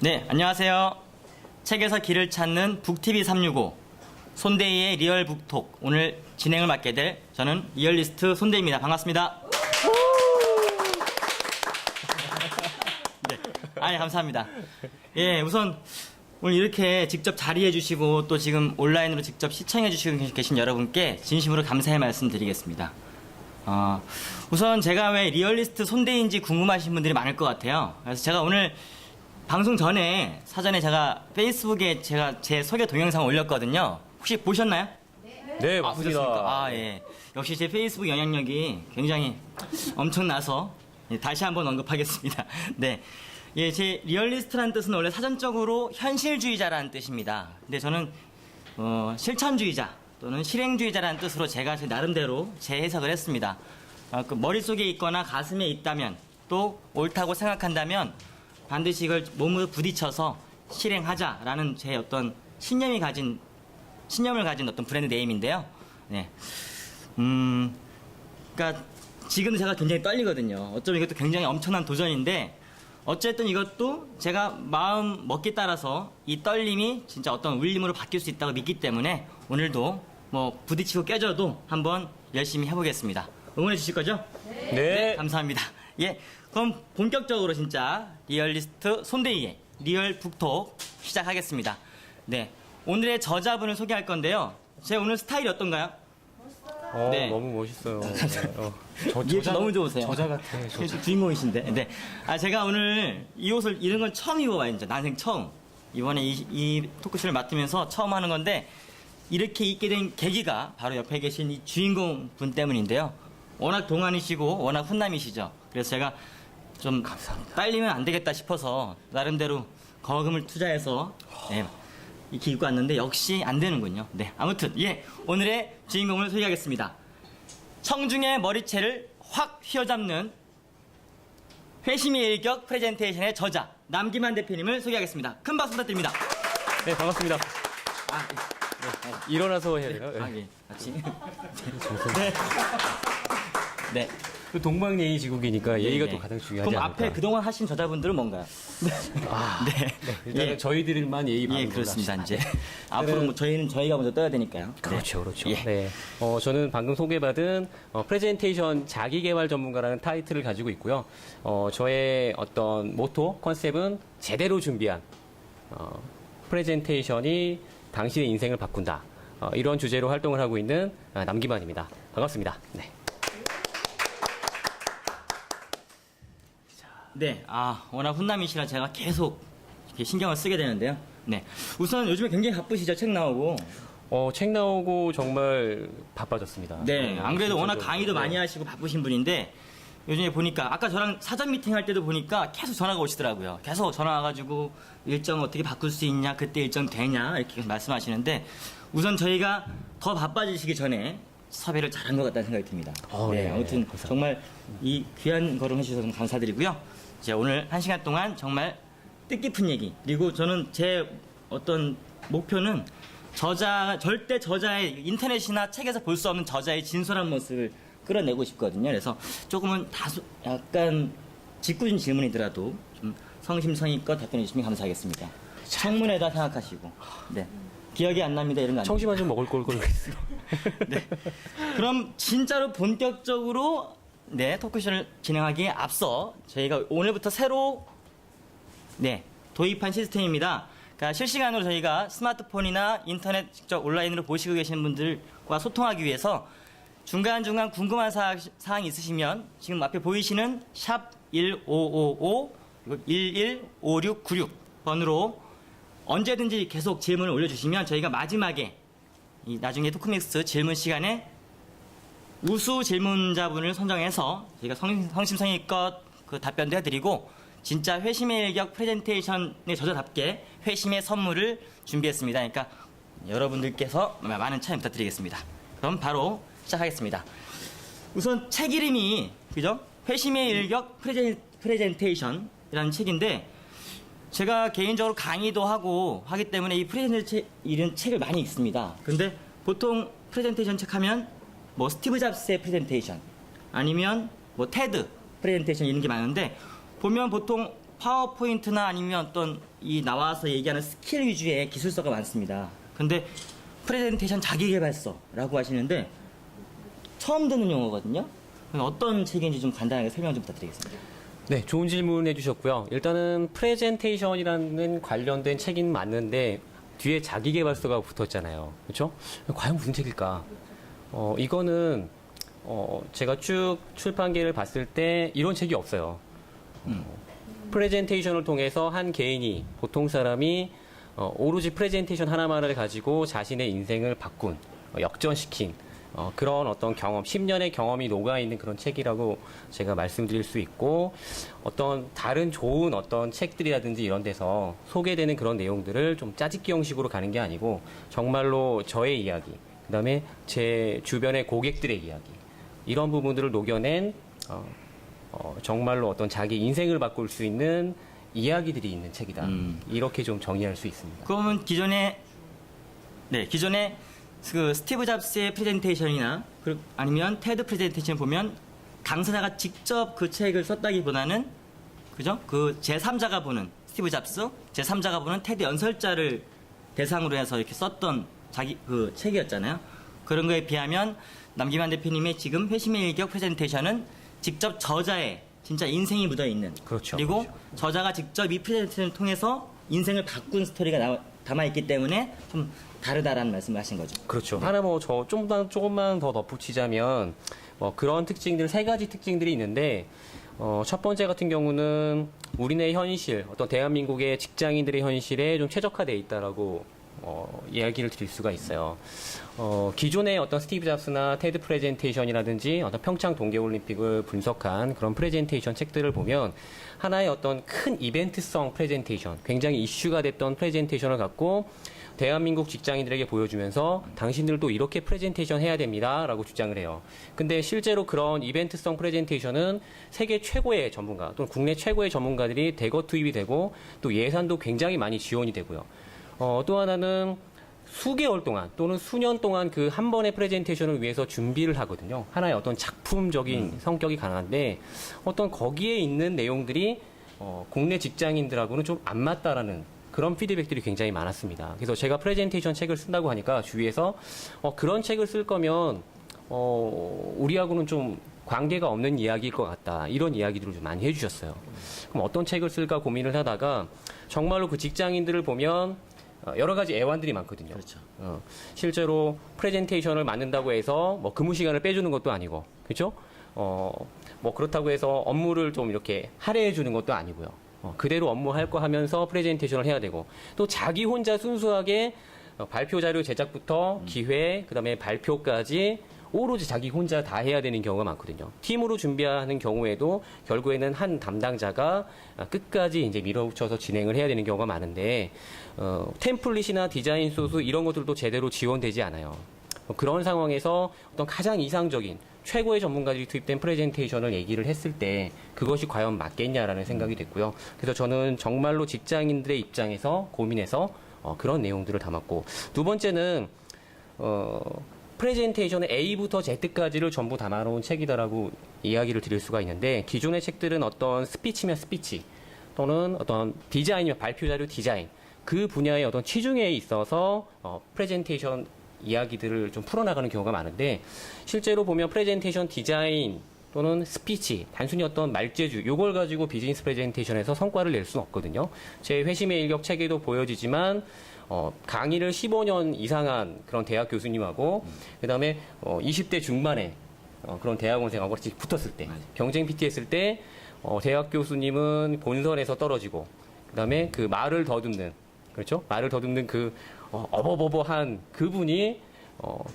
네, 안녕하세요. 책에서 길을 찾는 북TV 365 손대희의 리얼 북톡, 오늘 진행을 맡게 될 저는 리얼리스트 손대희입니다. 반갑습니다. 네, 감사합니다. 예, 우선 오늘 이렇게 직접 자리해 주시고 또 지금 온라인으로 직접 시청해 주시고 계신 여러분께 진심으로 감사의 말씀 드리겠습니다. 우선 제가 왜 리얼리스트 손대희인지 궁금하신 분들이 많을 것 같아요. 그래서 제가 오늘 방송 전에 사전에 제가 페이스북에 제가 제 소개 동영상 올렸거든요. 혹시 보셨나요? 네, 맞습니다. 보셨습니까? 예. 역시 제 페이스북 영향력이 굉장히 엄청나서 다시 한번 언급하겠습니다. 네. 예, 제 리얼리스트라는 뜻은 원래 사전적으로 현실주의자라는 뜻입니다. 근데 저는 실천주의자 또는 실행주의자라는 뜻으로 제가 제 나름대로 재해석을 했습니다. 그 머릿속에 있거나 가슴에 있다면 또 옳다고 생각한다면 반드시 이걸 몸으로 부딪혀서 실행하자라는 제 어떤 신념을 가진 어떤 브랜드 네임인데요. 네. 그러니까 지금 제가 굉장히 떨리거든요. 어쩌면 이것도 굉장히 엄청난 도전인데 어쨌든 이것도 제가 마음 먹기에 따라서 이 떨림이 진짜 어떤 울림으로 바뀔 수 있다고 믿기 때문에 오늘도 뭐 부딪히고 깨져도 한번 열심히 해보겠습니다. 응원해 주실 거죠? 네. 감사합니다. 예, 그럼 본격적으로 진짜 리얼리스트 손대희의 리얼 북톡 시작하겠습니다. 네, 오늘의 저자분을 소개할 건데요. 제 오늘 스타일이 어떤가요? 네. 너무 멋있어요. 리액션 너무 좋으세요. 저자 같아. 저자. 주인공이신데. 네. 제가 오늘 이 옷을 이런 건 처음 입어봐요. 이제 난생 처음. 이번에 이 토크쇼를 맡으면서 처음 하는 건데 이렇게 입게 된 계기가 바로 옆에 계신 이 주인공 분 때문인데요. 워낙 동안이시고 워낙 훈남이시죠. 그래서 제가 좀 딸리면 안 되겠다 싶어서 나름대로 거금을 투자해서 네, 이렇게 입고 왔는데 역시 안 되는군요. 네, 아무튼 예, 오늘의 주인공을 소개하겠습니다. 청중의 머리채를 확 휘어잡는 회심의 일격 프레젠테이션의 저자 남기만 대표님을 소개하겠습니다. 큰 박수 부탁드립니다. 네, 반갑습니다. 일어나서 해야 돼요. 예, 같이. 네. 네. 그 동방예의지국이니까 예의가 네. 또 가장 중요하지 그럼 않을까. 앞에 그동안 하신 저자분들은 뭔가요? 네. 일단은 예. 저희들만 예의 바른 예, 걸로 그렇습니다. 합시다. 이제 앞으로 뭐 저희는 저희가 먼저 떠야 되니까요. 그렇죠, 그렇죠. 예. 네. 저는 방금 소개받은 프레젠테이션 자기개발 전문가라는 타이틀을 가지고 있고요. 저의 어떤 모토, 컨셉은 제대로 준비한 프레젠테이션이 당신의 인생을 바꾼다. 이런 주제로 활동을 하고 있는 남기만입니다. 반갑습니다. 네. 네, 워낙 훈남이시라 제가 계속 이렇게 신경을 쓰게 되는데요. 네. 우선 요즘에 굉장히 바쁘시죠? 책 나오고. 책 나오고 정말 바빠졌습니다. 네, 안 그래도 워낙 진짜로. 강의도 많이 하시고 바쁘신 분인데 요즘에 보니까 아까 저랑 사전 미팅 할 때도 보니까 계속 전화가 오시더라고요. 계속 전화 와가지고 일정 어떻게 바꿀 수 있냐, 그때 일정 되냐 이렇게 계속 말씀하시는데 우선 저희가 더 바빠지시기 전에 섭외를 잘한 것 같다는 생각이 듭니다. 네, 아무튼 감사합니다. 정말 이 귀한 걸음 해주셔서 너무 감사드리고요. 이제 오늘 1시간 동안 정말 뜻깊은 얘기, 그리고 저는 제 어떤 목표는 절대 저자의 인터넷이나 책에서 볼 수 없는 저자의 진솔한 모습을 끌어내고 싶거든요. 그래서 조금은 다소 약간 짓궂은 질문이더라도 좀 성심성의껏 답변해 주시면 감사하겠습니다. 청문회다 생각하시고. 네. 기억이 안 납니다. 이런 거 아니에요. 청심환 좀 먹을 걸 그랬어요. 네. 그럼 진짜로 본격적으로 토크쇼를 진행하기에 앞서 저희가 오늘부터 새로 도입한 시스템입니다. 그러니까 실시간으로 저희가 스마트폰이나 인터넷 직접 온라인으로 보시고 계시는 분들과 소통하기 위해서 중간중간 궁금한 사항이 있으시면 지금 앞에 보이시는 샵 1555 115696 번으로 언제든지 계속 질문을 올려주시면 저희가 마지막에 나중에 토크믹스 질문 시간에 우수 질문자분을 선정해서 저희가 성심성의껏 그 답변도 해드리고 진짜 회심의 일격 프레젠테이션의 저자답게 회심의 선물을 준비했습니다. 그러니까 여러분들께서 많은 참여 부탁드리겠습니다. 그럼 바로 시작하겠습니다. 우선 책 이름이 그죠? 회심의 일격 프레젠테이션이라는 책인데 제가 개인적으로 강의도 하고 하기 때문에 이 프레젠테이션 이런 책을 많이 읽습니다. 근데 보통 프레젠테이션 책 하면 뭐 스티브 잡스의 프레젠테이션 아니면 뭐 테드 프레젠테이션 이런 게 많은데 보면 보통 파워포인트나 아니면 어떤 이 나와서 얘기하는 스킬 위주의 기술서가 많습니다. 근데 프레젠테이션 자기계발서라고 하시는데 처음 듣는 용어거든요. 어떤 책인지 좀 간단하게 설명 좀 부탁드리겠습니다. 네, 좋은 질문 해주셨고요. 일단은 프레젠테이션이라는 관련된 책인 맞는데 뒤에 자기계발서가 붙었잖아요. 그렇죠? 과연 무슨 책일까? 이거는 제가 쭉 출판계를 봤을 때 이런 책이 없어요. 프레젠테이션을 통해서 한 개인이, 보통 사람이 오로지 프레젠테이션 하나만을 가지고 자신의 인생을 바꾼, 역전시킨 그런 어떤 경험, 10년의 경험이 녹아있는 그런 책이라고 제가 말씀드릴 수 있고, 어떤 다른 좋은 어떤 책들이라든지 이런 데서 소개되는 그런 내용들을 좀 짜집기 형식으로 가는 게 아니고 정말로 저의 이야기, 그 다음에 제 주변의 고객들의 이야기, 이런 부분들을 녹여낸 정말로 어떤 자기 인생을 바꿀 수 있는 이야기들이 있는 책이다. 이렇게 좀 정의할 수 있습니다. 그러면 기존에 그 스티브 잡스의 프레젠테이션이나 아니면 테드 프레젠테이션 보면 당사자가 직접 그 책을 썼다기보다는 그죠? 그 제3자가 보는 스티브 잡스, 제3자가 보는 테드 연설자를 대상으로 해서 이렇게 썼던 그 책이었잖아요. 그런 거에 비하면 남기만 대표님의 지금 회심의 일격 프레젠테이션은 직접 저자의 진짜 인생이 묻어 있는. 그렇죠. 그리고 그렇죠. 저자가 직접 이 프레젠테이션을 통해서 인생을 바꾼 스토리가 담아 있기 때문에 좀 다르다라는 말씀을 하신 거죠. 그렇죠. 하나 조금만 더 덧붙이자면 그런 특징들, 세 가지 특징들이 있는데 첫 번째 같은 경우는 우리네 현실, 어떤 대한민국의 직장인들의 현실에 좀 최적화되어 있다라고 이야기를 드릴 수가 있어요. 기존의 어떤 스티브 잡스나 테드 프레젠테이션이라든지 어떤 평창 동계올림픽을 분석한 그런 프레젠테이션 책들을 보면 하나의 어떤 큰 이벤트성 프레젠테이션, 굉장히 이슈가 됐던 프레젠테이션을 갖고 대한민국 직장인들에게 보여주면서 당신들도 이렇게 프레젠테이션 해야 됩니다 라고 주장을 해요. 근데 실제로 그런 이벤트성 프레젠테이션은 세계 최고의 전문가 또는 국내 최고의 전문가들이 대거 투입이 되고 또 예산도 굉장히 많이 지원이 되고요. 또 하나는 수개월 동안 또는 수년 동안 그 한 번의 프레젠테이션을 위해서 준비를 하거든요. 하나의 어떤 작품적인 성격이 강한데 어떤 거기에 있는 내용들이 국내 직장인들하고는 좀 안 맞다라는 그런 피드백들이 굉장히 많았습니다. 그래서 제가 프레젠테이션 책을 쓴다고 하니까 주위에서 그런 책을 쓸 거면 우리하고는 좀 관계가 없는 이야기일 것 같다. 이런 이야기들을 좀 많이 해주셨어요. 그럼 어떤 책을 쓸까 고민을 하다가 정말로 그 직장인들을 보면 여러 가지 애환들이 많거든요. 그렇죠. 실제로 프레젠테이션을 만든다고 해서 뭐 근무 시간을 빼주는 것도 아니고, 그렇죠? 뭐 그렇다고 해서 업무를 좀 이렇게 할애해 주는 것도 아니고요. 그대로 업무할 거 하면서 프레젠테이션을 해야 되고, 또 자기 혼자 순수하게 발표 자료 제작부터 기획, 그다음에 발표까지 오로지 자기 혼자 다 해야 되는 경우가 많거든요. 팀으로 준비하는 경우에도 결국에는 한 담당자가 끝까지 이제 밀어붙여서 진행을 해야 되는 경우가 많은데, 템플릿이나 디자인 소스 이런 것들도 제대로 지원되지 않아요. 그런 상황에서 어떤 가장 이상적인 최고의 전문가들이 투입된 프레젠테이션을 얘기를 했을 때 그것이 과연 맞겠냐라는 생각이 됐고요. 그래서 저는 정말로 직장인들의 입장에서 고민해서 그런 내용들을 담았고, 두 번째는 프레젠테이션의 A부터 Z까지를 전부 담아놓은 책이다라고 이야기를 드릴 수가 있는데, 기존의 책들은 어떤 스피치면 스피치 또는 어떤 디자인이면 발표 자료 디자인, 그 분야의 어떤 치중에 있어서 프레젠테이션 이야기들을 좀 풀어나가는 경우가 많은데, 실제로 보면 프레젠테이션 디자인 또는 스피치, 단순히 어떤 말재주, 요걸 가지고 비즈니스 프레젠테이션에서 성과를 낼 수는 없거든요. 제 회심의 일격 책에도 보여지지만 강의를 15년 이상한 그런 대학 교수님하고 그다음에 20대 중반에 그런 대학원생하고 같이 붙었을 때, 경쟁 PT 했을 때 대학 교수님은 본선에서 떨어지고, 그다음에 그 말을 더듬는, 그렇죠? 말을 더듬는 그 어버버버한 그분이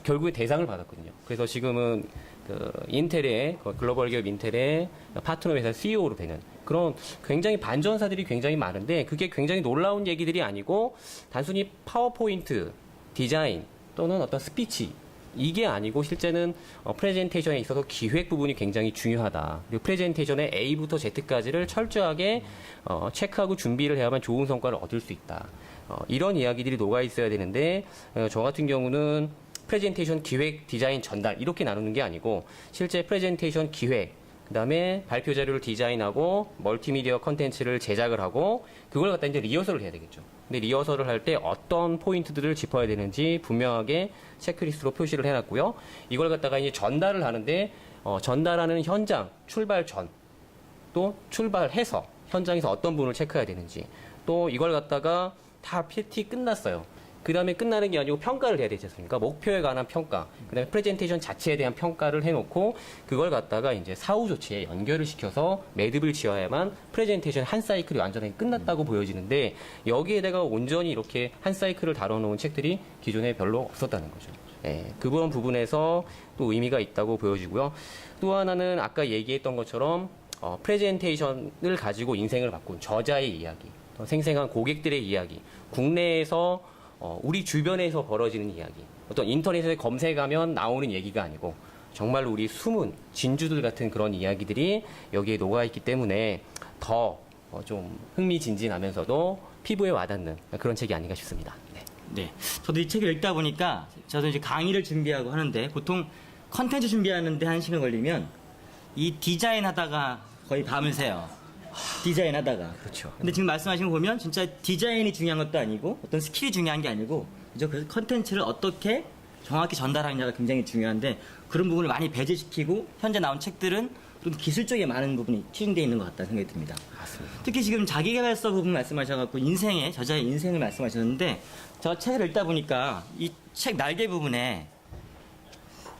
결국에 대상을 받았거든요. 그래서 지금은 그 인텔의 글로벌 기업 인텔의 파트너 회사 CEO로 되는 그런 굉장히 반전사들이 굉장히 많은데, 그게 굉장히 놀라운 얘기들이 아니고 단순히 파워포인트, 디자인 또는 어떤 스피치, 이게 아니고 실제는 프레젠테이션에 있어서 기획 부분이 굉장히 중요하다. 그리고 프레젠테이션의 A부터 Z까지를 철저하게 체크하고 준비를 해야만 좋은 성과를 얻을 수 있다. 이런 이야기들이 녹아 있어야 되는데, 저 같은 경우는 프레젠테이션 기획, 디자인, 전달 이렇게 나누는 게 아니고 실제 프레젠테이션 기획 그다음에 발표 자료를 디자인하고 멀티미디어 컨텐츠를 제작을 하고 그걸 갖다 이제 리허설을 해야 되겠죠. 근데 리허설을 할 때 어떤 포인트들을 짚어야 되는지 분명하게 체크리스트로 표시를 해놨고요. 이걸 갖다가 이제 전달을 하는데 전달하는 현장 출발 전 또 출발해서 현장에서 어떤 부분을 체크해야 되는지 또 이걸 갖다가 다 PT 끝났어요. 그 다음에 끝나는 게 아니고 평가를 해야 되지 않습니까? 목표에 관한 평가, 그 다음에 프레젠테이션 자체에 대한 평가를 해놓고 그걸 갖다가 이제 사후 조치에 연결을 시켜서 매듭을 지어야만 프레젠테이션 한 사이클이 완전히 끝났다고 보여지는데 여기에다가 온전히 이렇게 한 사이클을 다뤄놓은 책들이 기존에 별로 없었다는 거죠. 예, 그런 부분에서 또 의미가 있다고 보여지고요. 또 하나는 아까 얘기했던 것처럼 프레젠테이션을 가지고 인생을 바꾼 저자의 이야기, 생생한 고객들의 이야기, 국내에서 우리 주변에서 벌어지는 이야기, 어떤 인터넷에 검색하면 나오는 얘기가 아니고 정말로 우리 숨은 진주들 같은 그런 이야기들이 여기에 녹아있기 때문에 더 좀 흥미진진하면서도 피부에 와닿는 그런 책이 아닌가 싶습니다. 네. 네. 저도 이 책을 읽다 보니까 저도 이제 강의를 준비하고 하는데 보통 컨텐츠 준비하는데 1시간 걸리면 이 디자인 하다가 거의 밤을 새요. 디자인 하다가. 그렇죠. 근데 지금 말씀하신 거 보면 진짜 디자인이 중요한 것도 아니고 어떤 스킬이 중요한 게 아니고 그죠? 그래서 컨텐츠를 어떻게 정확히 전달하느냐가 굉장히 중요한데 그런 부분을 많이 배제시키고 현재 나온 책들은 좀 기술적인 많은 부분이 투영되어 있는 것 같다는 생각이 듭니다. 맞습니다. 특히 지금 자기개발서 부분 말씀하셔갖고 인생의 저자의 인생을 말씀하셨는데 제가 책을 읽다 보니까 이 책 날개 부분에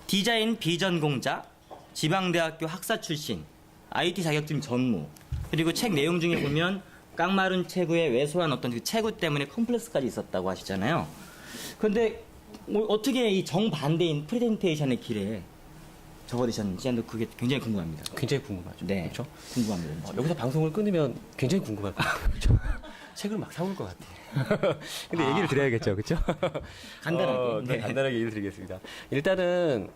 디자인 비전 공자, 지방대학교 학사 출신, IT 자격증 전무 그리고 책 내용 중에 보면 깡마른 체구의 왜소한 어떤 그 체구 때문에 컴플렉스까지 있었다고 하시잖아요. 그런데 어떻게 이 정반대인 프레젠테이션의 길에 접어드셨는지 그게 굉장히 궁금합니다. 굉장히 궁금하죠. 네, 그렇죠? 궁금합니다. 여기서 방송을 끊으면 굉장히 궁금할 것 같아요. 그렇죠? 책을 막 사올 것 같아요. 근데 얘기를 드려야겠죠. 그렇죠? 간단하게. 네. 간단하게 얘기를 드리겠습니다. 일단은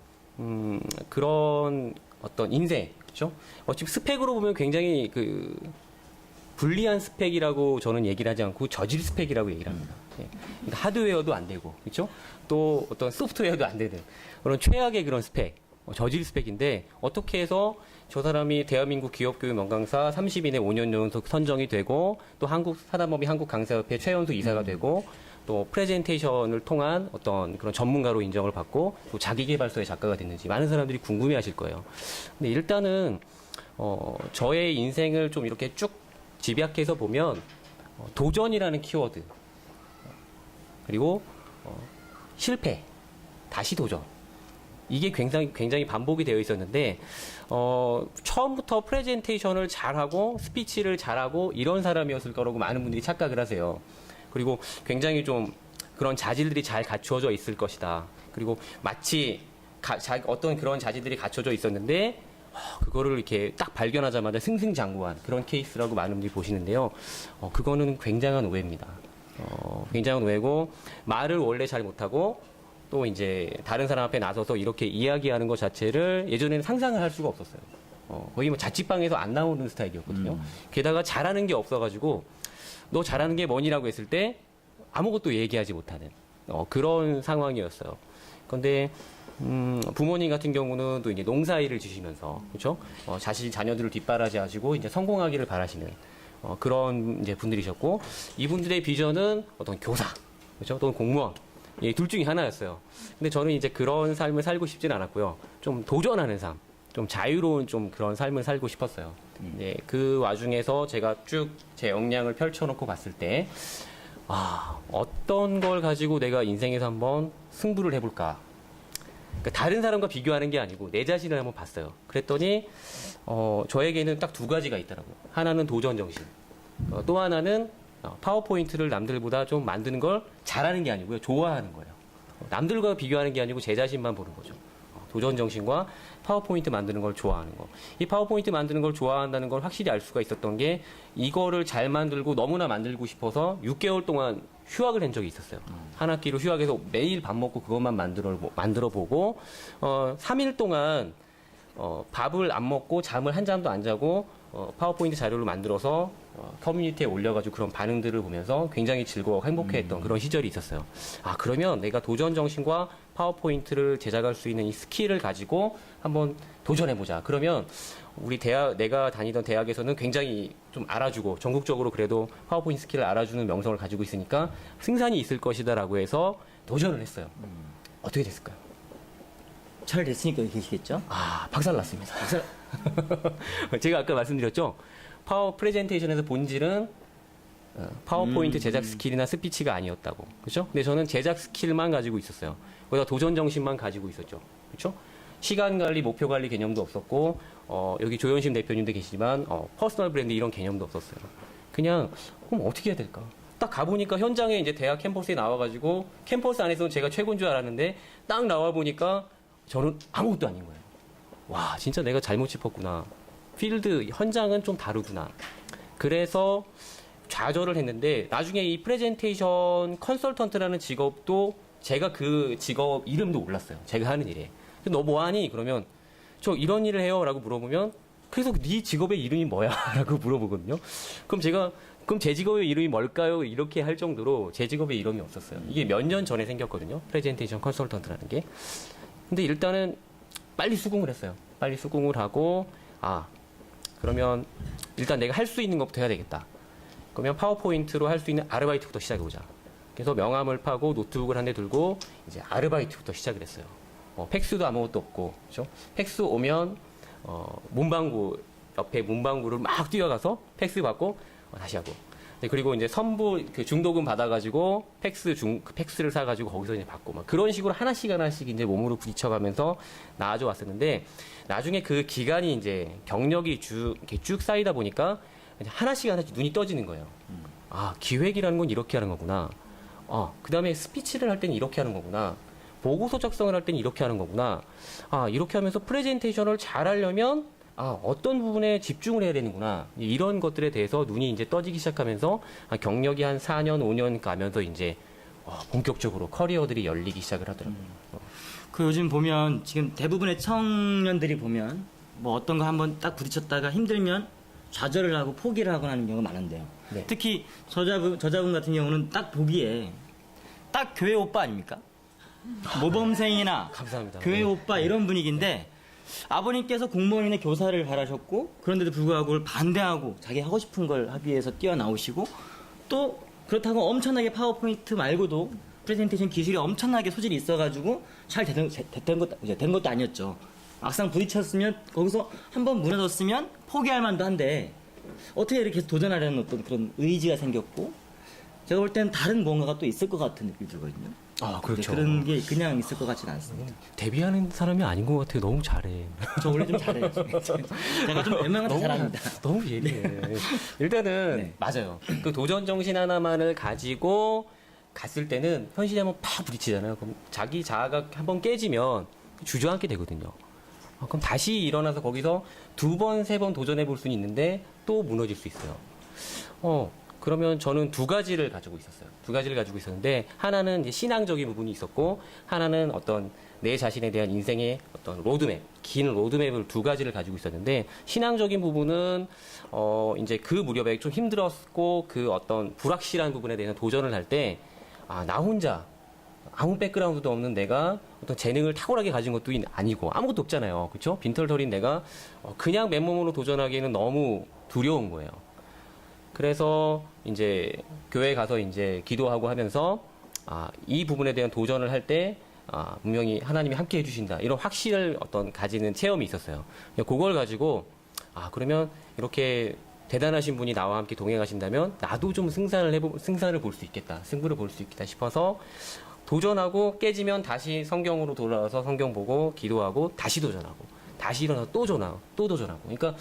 그런 어떤 인생, 그렇죠? 지금 스펙으로 보면 굉장히 불리한 스펙이라고 저는 얘기를 하지 않고 저질 스펙이라고 얘기를 합니다. 예. 그러니까 하드웨어도 안 되고, 그렇죠? 또 어떤 소프트웨어도 안 되는 그런 최악의 그런 스펙, 저질 스펙인데 어떻게 해서 저 사람이 대한민국 기업교육 명강사 30인의 5년 연속 선정이 되고 또 한국사단법인 한국강사협회 최연소 이사가 되고 또 프레젠테이션을 통한 어떤 그런 전문가로 인정을 받고 또 자기계발서의 작가가 됐는지 많은 사람들이 궁금해하실 거예요. 근데 일단은 저의 인생을 좀 이렇게 쭉 집약해서 보면 도전이라는 키워드 그리고 실패 다시 도전 이게 굉장히 반복이 되어 있었는데 처음부터 프레젠테이션을 잘하고 스피치를 잘하고 이런 사람이었을 거라고 많은 분들이 착각을 하세요. 그리고 굉장히 좀 그런 자질들이 잘 갖추어져 있을 것이다. 그리고 마치 어떤 그런 자질들이 갖춰져 있었는데 그거를 이렇게 딱 발견하자마자 승승장구한 그런 케이스라고 많은 분들이 보시는데요. 그거는 굉장한 오해입니다. 굉장한 오해고 말을 원래 잘 못하고 또 이제 다른 사람 앞에 나서서 이렇게 이야기하는 것 자체를 예전에는 상상을 할 수가 없었어요. 거의 뭐 자취방에서 안 나오는 스타일이었거든요. 게다가 잘하는 게 없어가지고 너 잘하는 게 뭐니라고 했을 때 아무것도 얘기하지 못하는 그런 상황이었어요. 그런데 부모님 같은 경우는 또 이제 농사일을 지시면서 그렇죠? 자녀들을 뒷바라지하시고 이제 성공하기를 바라시는 그런 이제 분들이셨고 이분들의 비전은 어떤 교사 그렇죠? 또는 공무원 둘 중에 하나였어요. 근데 저는 이제 그런 삶을 살고 싶진 않았고요. 좀 도전하는 삶, 좀 자유로운 좀 그런 삶을 살고 싶었어요. 네, 그 와중에서 제가 쭉 제 역량을 펼쳐놓고 봤을 때, 어떤 걸 가지고 내가 인생에서 한번 승부를 해볼까. 그러니까 다른 사람과 비교하는 게 아니고 내 자신을 한번 봤어요. 그랬더니, 저에게는 딱 두 가지가 있더라고요. 하나는 도전 정신, 또 하나는 파워포인트를 남들보다 좀 만드는 걸 잘하는 게 아니고요. 좋아하는 거예요. 남들과 비교하는 게 아니고 제 자신만 보는 거죠. 도전 정신과 파워포인트 만드는 걸 좋아하는 거. 이 파워포인트 만드는 걸 좋아한다는 걸 확실히 알 수가 있었던 게 이거를 잘 만들고 너무나 만들고 싶어서 6개월 동안 휴학을 한 적이 있었어요. 한 학기로 휴학해서 매일 밥 먹고 그것만 만들어 보고 3일 동안 밥을 안 먹고 잠을 한 잠도 안 자고 파워포인트 자료를 만들어서 커뮤니티에 올려가지고 그런 반응들을 보면서 굉장히 즐거워 행복해했던 그런 시절이 있었어요. 아, 그러면 내가 도전 정신과 파워포인트를 제작할 수 있는 이 스킬을 가지고 한번 도전해보자. 그러면 내가 다니던 대학에서는 굉장히 좀 알아주고 전국적으로 그래도 파워포인트 스킬을 알아주는 명성을 가지고 있으니까 승산이 있을 것이다라고 해서 도전을 했어요. 어떻게 됐을까요? 잘 됐으니까 계시겠죠? 아, 박살났습니다. 제가 아까 말씀드렸죠? 파워 프레젠테이션에서 본질은 파워포인트 제작 스킬이나 스피치가 아니었다고. 그렇죠? 근데 저는 제작 스킬만 가지고 있었어요. 거기다 도전 정신만 가지고 있었죠. 그렇죠? 시간 관리, 목표 관리 개념도 없었고, 여기 조현심 대표님도 계시지만, 퍼스널 브랜드 이런 개념도 없었어요. 그냥, 그럼 어떻게 해야 될까? 딱 가보니까 현장에 이제 대학 캠퍼스에 나와가지고, 캠퍼스 안에서는 제가 최고인 줄 알았는데, 딱 나와보니까 저는 아무것도 아닌 거예요. 와, 진짜 내가 잘못 짚었구나. 필드, 현장은 좀 다르구나. 그래서 좌절을 했는데, 나중에 이 프레젠테이션 컨설턴트라는 직업도 제가 그 직업 이름도 몰랐어요. 제가 하는 일에. 너 뭐하니? 그러면 저 이런 일을 해요. 라고 물어보면 그래서 네 직업의 이름이 뭐야? 라고 물어보거든요. 그럼 제 직업의 이름이 뭘까요? 이렇게 할 정도로 제 직업의 이름이 없었어요. 이게 몇 년 전에 생겼거든요. 프레젠테이션 컨설턴트라는 게. 근데 일단은 빨리 수긍을 했어요. 빨리 수긍을 하고 그러면 일단 내가 할 수 있는 것부터 해야 되겠다. 그러면 파워포인트로 할 수 있는 아르바이트부터 시작해보자. 그래서 명함을 파고 노트북을 한 대 들고 이제 아르바이트부터 시작을 했어요. 팩스도 아무것도 없고, 그죠? 팩스 오면, 문방구, 옆에 문방구를 막 뛰어가서 팩스 받고, 다시 하고. 네, 그리고 이제 중도금 받아가지고, 팩스를 사가지고 거기서 이제 받고, 막 그런 식으로 하나씩 이제 몸으로 부딪혀가면서 나아져 왔었는데, 나중에 그 기간이 이제 경력이 이렇게 쭉 쌓이다 보니까, 이제 하나씩 눈이 떠지는 거예요. 기획이라는 건 이렇게 하는 거구나. 그 다음에 스피치를 할 때는 이렇게 하는 거구나. 보고서 작성을 할 때는 이렇게 하는 거구나. 이렇게 하면서 프레젠테이션을 잘 하려면, 어떤 부분에 집중을 해야 되는구나. 이런 것들에 대해서 눈이 이제 떠지기 시작하면서, 경력이 한 4년, 5년 가면서 이제, 본격적으로 커리어들이 열리기 시작을 하더라고요. 그 요즘 보면 지금 대부분의 청년들이 보면 뭐 어떤 거 한번 딱 부딪혔다가 힘들면 좌절을 하고 포기를 하거나 하는 경우가 많은데요. 네. 특히 저자분 같은 경우는 딱 보기에 딱 교회 오빠 아닙니까? 모범생이나 감사합니다. 교회 네. 오빠 이런 분위기인데 아버님께서 공무원이나 교사를 바라셨고 그런데도 불구하고 그걸 반대하고 자기 하고 싶은 걸 하기 위해서 뛰어나오시고 또 그렇다고 엄청나게 파워포인트 말고도 프레젠테이션 기술이 엄청나게 소질이 있어가지고 잘 된 것도 아니었죠. 막상 부딪혔으면 거기서 한번 무너졌으면 포기할 만도 한데 어떻게 이렇게 도전하려는 어떤 그런 의지가 생겼고 제가 볼 때는 다른 뭔가가 또 있을 것 같은 느낌이 들거든요. 그렇죠. 그런 게 그냥 있을 것 같지는 않습니다. 데뷔하는 사람이 아닌 것 같아요. 너무 잘해. 저 원래 좀 잘해요. 제가 좀 웬만한 거 잘합니다. 너무 예리해. 일단은 네. 맞아요. 그 도전 정신 하나만을 가지고 갔을 때는 현실에 한번 팍 부딪히잖아요. 그럼 자기 자아가 한번 깨지면 주저앉게 되거든요. 그럼 다시 일어나서 거기서 2번, 3번 도전해 볼 수는 있는데 또 무너질 수 있어요. 그러면 저는 두 가지를 가지고 있었어요. 두 가지를 가지고 있었는데 하나는 이제 신앙적인 부분이 있었고 하나는 어떤 내 자신에 대한 인생의 어떤 로드맵, 긴 로드맵을 두 가지를 가지고 있었는데 신앙적인 부분은 이제 그 무렵에 좀 힘들었고 그 어떤 불확실한 부분에 대해서 도전을 할 때 나 혼자 아무 백그라운드도 없는 내가 어떤 재능을 탁월하게 가진 것도 아니고 아무것도 없잖아요. 그렇죠? 빈털터린 내가 그냥 맨몸으로 도전하기에는 너무 두려운 거예요. 그래서 이제 교회 가서 이제 기도하고 하면서 이 부분에 대한 도전을 할 때 분명히 하나님이 함께 해주신다 이런 확신을 가지는 체험이 있었어요. 그걸 가지고 그러면 이렇게 대단하신 분이 나와 함께 동행하신다면 나도 좀 승산을 볼 수 있겠다, 승부를 볼 수 있겠다 싶어서 도전하고 깨지면 다시 성경으로 돌아와서 성경 보고 기도하고 다시 도전하고 다시 일어나서 또 도전하고. 그러니까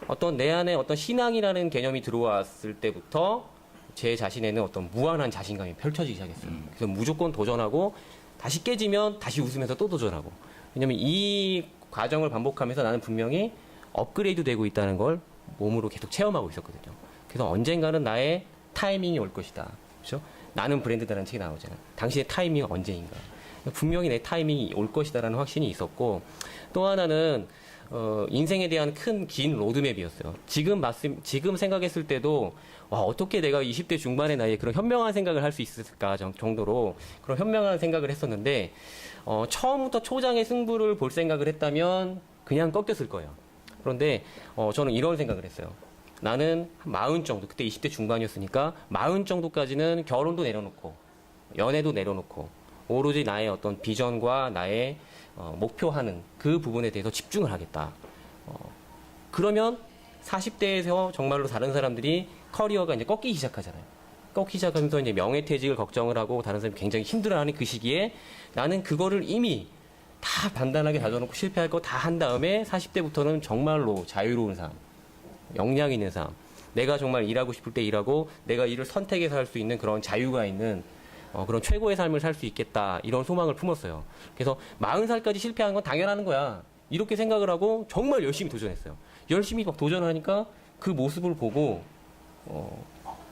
어떤 내 안에 어떤 신앙이라는 개념이 들어왔을 때부터 제 자신에는 어떤 무한한 자신감이 펼쳐지기 시작했어요. 그래서 무조건 도전하고 다시 깨지면 다시 웃으면서 또 도전하고. 왜냐면 이 과정을 반복하면서 나는 분명히 업그레이드 되고 있다는 걸 몸으로 계속 체험하고 있었거든요. 그래서 언젠가는 나의 타이밍이 올 것이다. 그렇죠? 나는 브랜드다라는 책이 나오잖아요. 당신의 타이밍은 언제인가. 분명히 내 타이밍이 올 것이다라는 확신이 있었고 또 하나는 인생에 대한 큰 긴 로드맵이었어요. 지금 생각했을 때도 와, 어떻게 내가 20대 중반의 나이에 그런 현명한 생각을 할 수 있을까 정도로 그런 현명한 생각을 했었는데 처음부터 초장의 승부를 볼 생각을 했다면 그냥 꺾였을 거예요. 그런데 저는 이런 생각을 했어요. 나는 한 40 정도, 그때 20대 중반이었으니까 40 정도까지는 결혼도 내려놓고 연애도 내려놓고 오로지 나의 어떤 비전과 나의 목표하는 그 부분에 대해서 집중을 하겠다. 그러면 40대에서 정말로 다른 사람들이 커리어가 이제 꺾이기 시작하잖아요. 꺾이기 시작하면서 이제 명예퇴직을 걱정을 하고 다른 사람이 굉장히 힘들어하는 그 시기에 나는 그거를 이미 다 단단하게 다져놓고 실패할 거 다 한 다음에 40대부터는 정말로 자유로운 삶, 역량 있는 삶, 내가 정말 일하고 싶을 때 일하고 내가 일을 선택해서 할 수 있는 그런 자유가 있는 그런 최고의 삶을 살 수 있겠다 이런 소망을 품었어요. 그래서 40살까지 실패하는 건 당연한 거야. 이렇게 생각을 하고 정말 열심히 도전했어요. 열심히 막 도전하니까 그 모습을 보고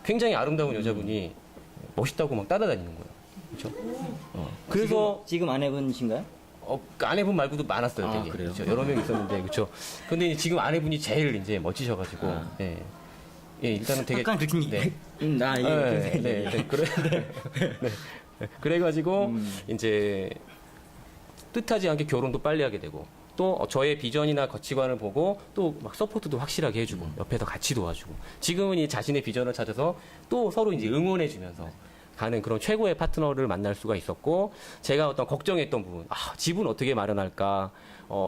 굉장히 아름다운 여자분이 멋있다고 막 따라다니는 거예요. 그렇죠? 그래서 지금 아내분이신가요? 아내분 말고도 많았어요. 되게. 그래요? 그렇죠? 여러 명 있었는데 그렇죠. 근데 이제 지금 아내분이 제일 이제 멋지셔가지고 예. 예, 일단은 되게 약간 그렇게 네. 나 이거 그래가지고 이제 뜻하지 않게 결혼도 빨리 하게 되고 또 저의 비전이나 가치관을 보고 또 막 서포트도 확실하게 해주고 옆에서 같이 도와주고 지금은 이 자신의 비전을 찾아서 또 서로 이제 응원해주면서 가는 그런 최고의 파트너를 만날 수가 있었고 제가 어떤 걱정했던 부분 집은 어떻게 마련할까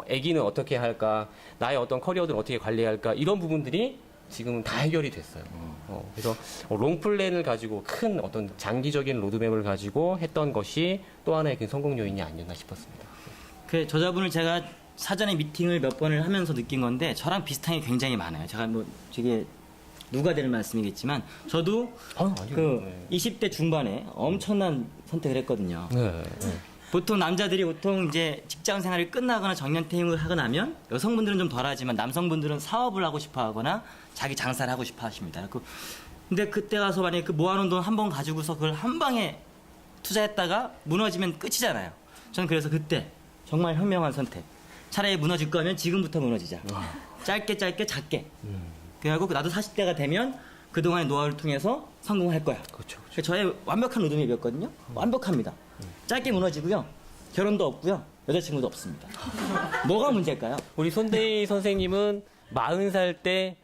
아기는 어떻게 할까 나의 어떤 커리어를 어떻게 관리할까 이런 부분들이 지금은 다 해결이 됐어요. 그래서 롱플랜을 가지고 큰 어떤 장기적인 로드맵을 가지고 했던 것이 또 하나의 그 성공 요인이 아니었나 싶었습니다. 그 저자분을 제가 사전에 미팅을 몇 번을 하면서 느낀 건데 저랑 비슷한 게 굉장히 많아요. 제가 뭐 되게 누가 될 말씀이겠지만 저도 그 20대 중반에 엄청난 선택을 했거든요. 보통 남자들이 보통 이제 직장 생활이 끝나거나 정년퇴임을 하고 나면 여성분들은 좀 덜하지만 남성분들은 사업을 하고 싶어 하거나 자기 장사를 하고 싶어 하십니다. 근데 그때 가서 만약에 그 모아놓은 돈 한 번 가지고서 그걸 한 방에 투자했다가 무너지면 끝이잖아요. 저는 그래서 그때 정말 현명한 선택. 차라리 무너질 거면 지금부터 무너지자. 짧게 작게. 그래갖고 나도 40대가 되면 그동안의 노하우를 통해서 성공할 거야. 그렇죠. 저의 완벽한 로드맵이었거든요. 완벽합니다. 짧게 무너지고요. 결혼도 없고요. 여자친구도 없습니다. 뭐가 문제일까요? 우리 손대희 선생님은 40살 때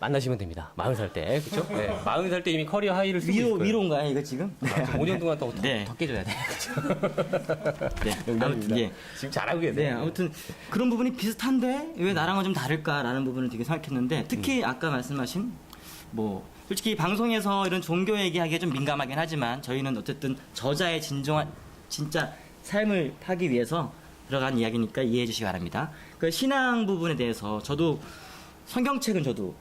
만나시면 됩니다. 40살 때, 그렇죠? 네. 40살 때 이미 커리어 하이를 쓰고 있을 거예요. 위로인가요, 이거 지금? 5년 동안 더 네. 깨져야 돼. 네. 아무튼, 예. 지금 잘하고 계세요. 네, 아무튼 그런 부분이 비슷한데 왜 나랑은 좀 다를까라는 부분을 되게 생각했는데 특히 아까 말씀하신 뭐 솔직히 방송에서 이런 종교 얘기하기에 좀 민감하긴 하지만 저희는 어쨌든 저자의 진정한 진짜 삶을 타기 위해서 들어간 이야기니까 이해해 주시기 바랍니다. 그 신앙 부분에 대해서 저도 성경책은 저도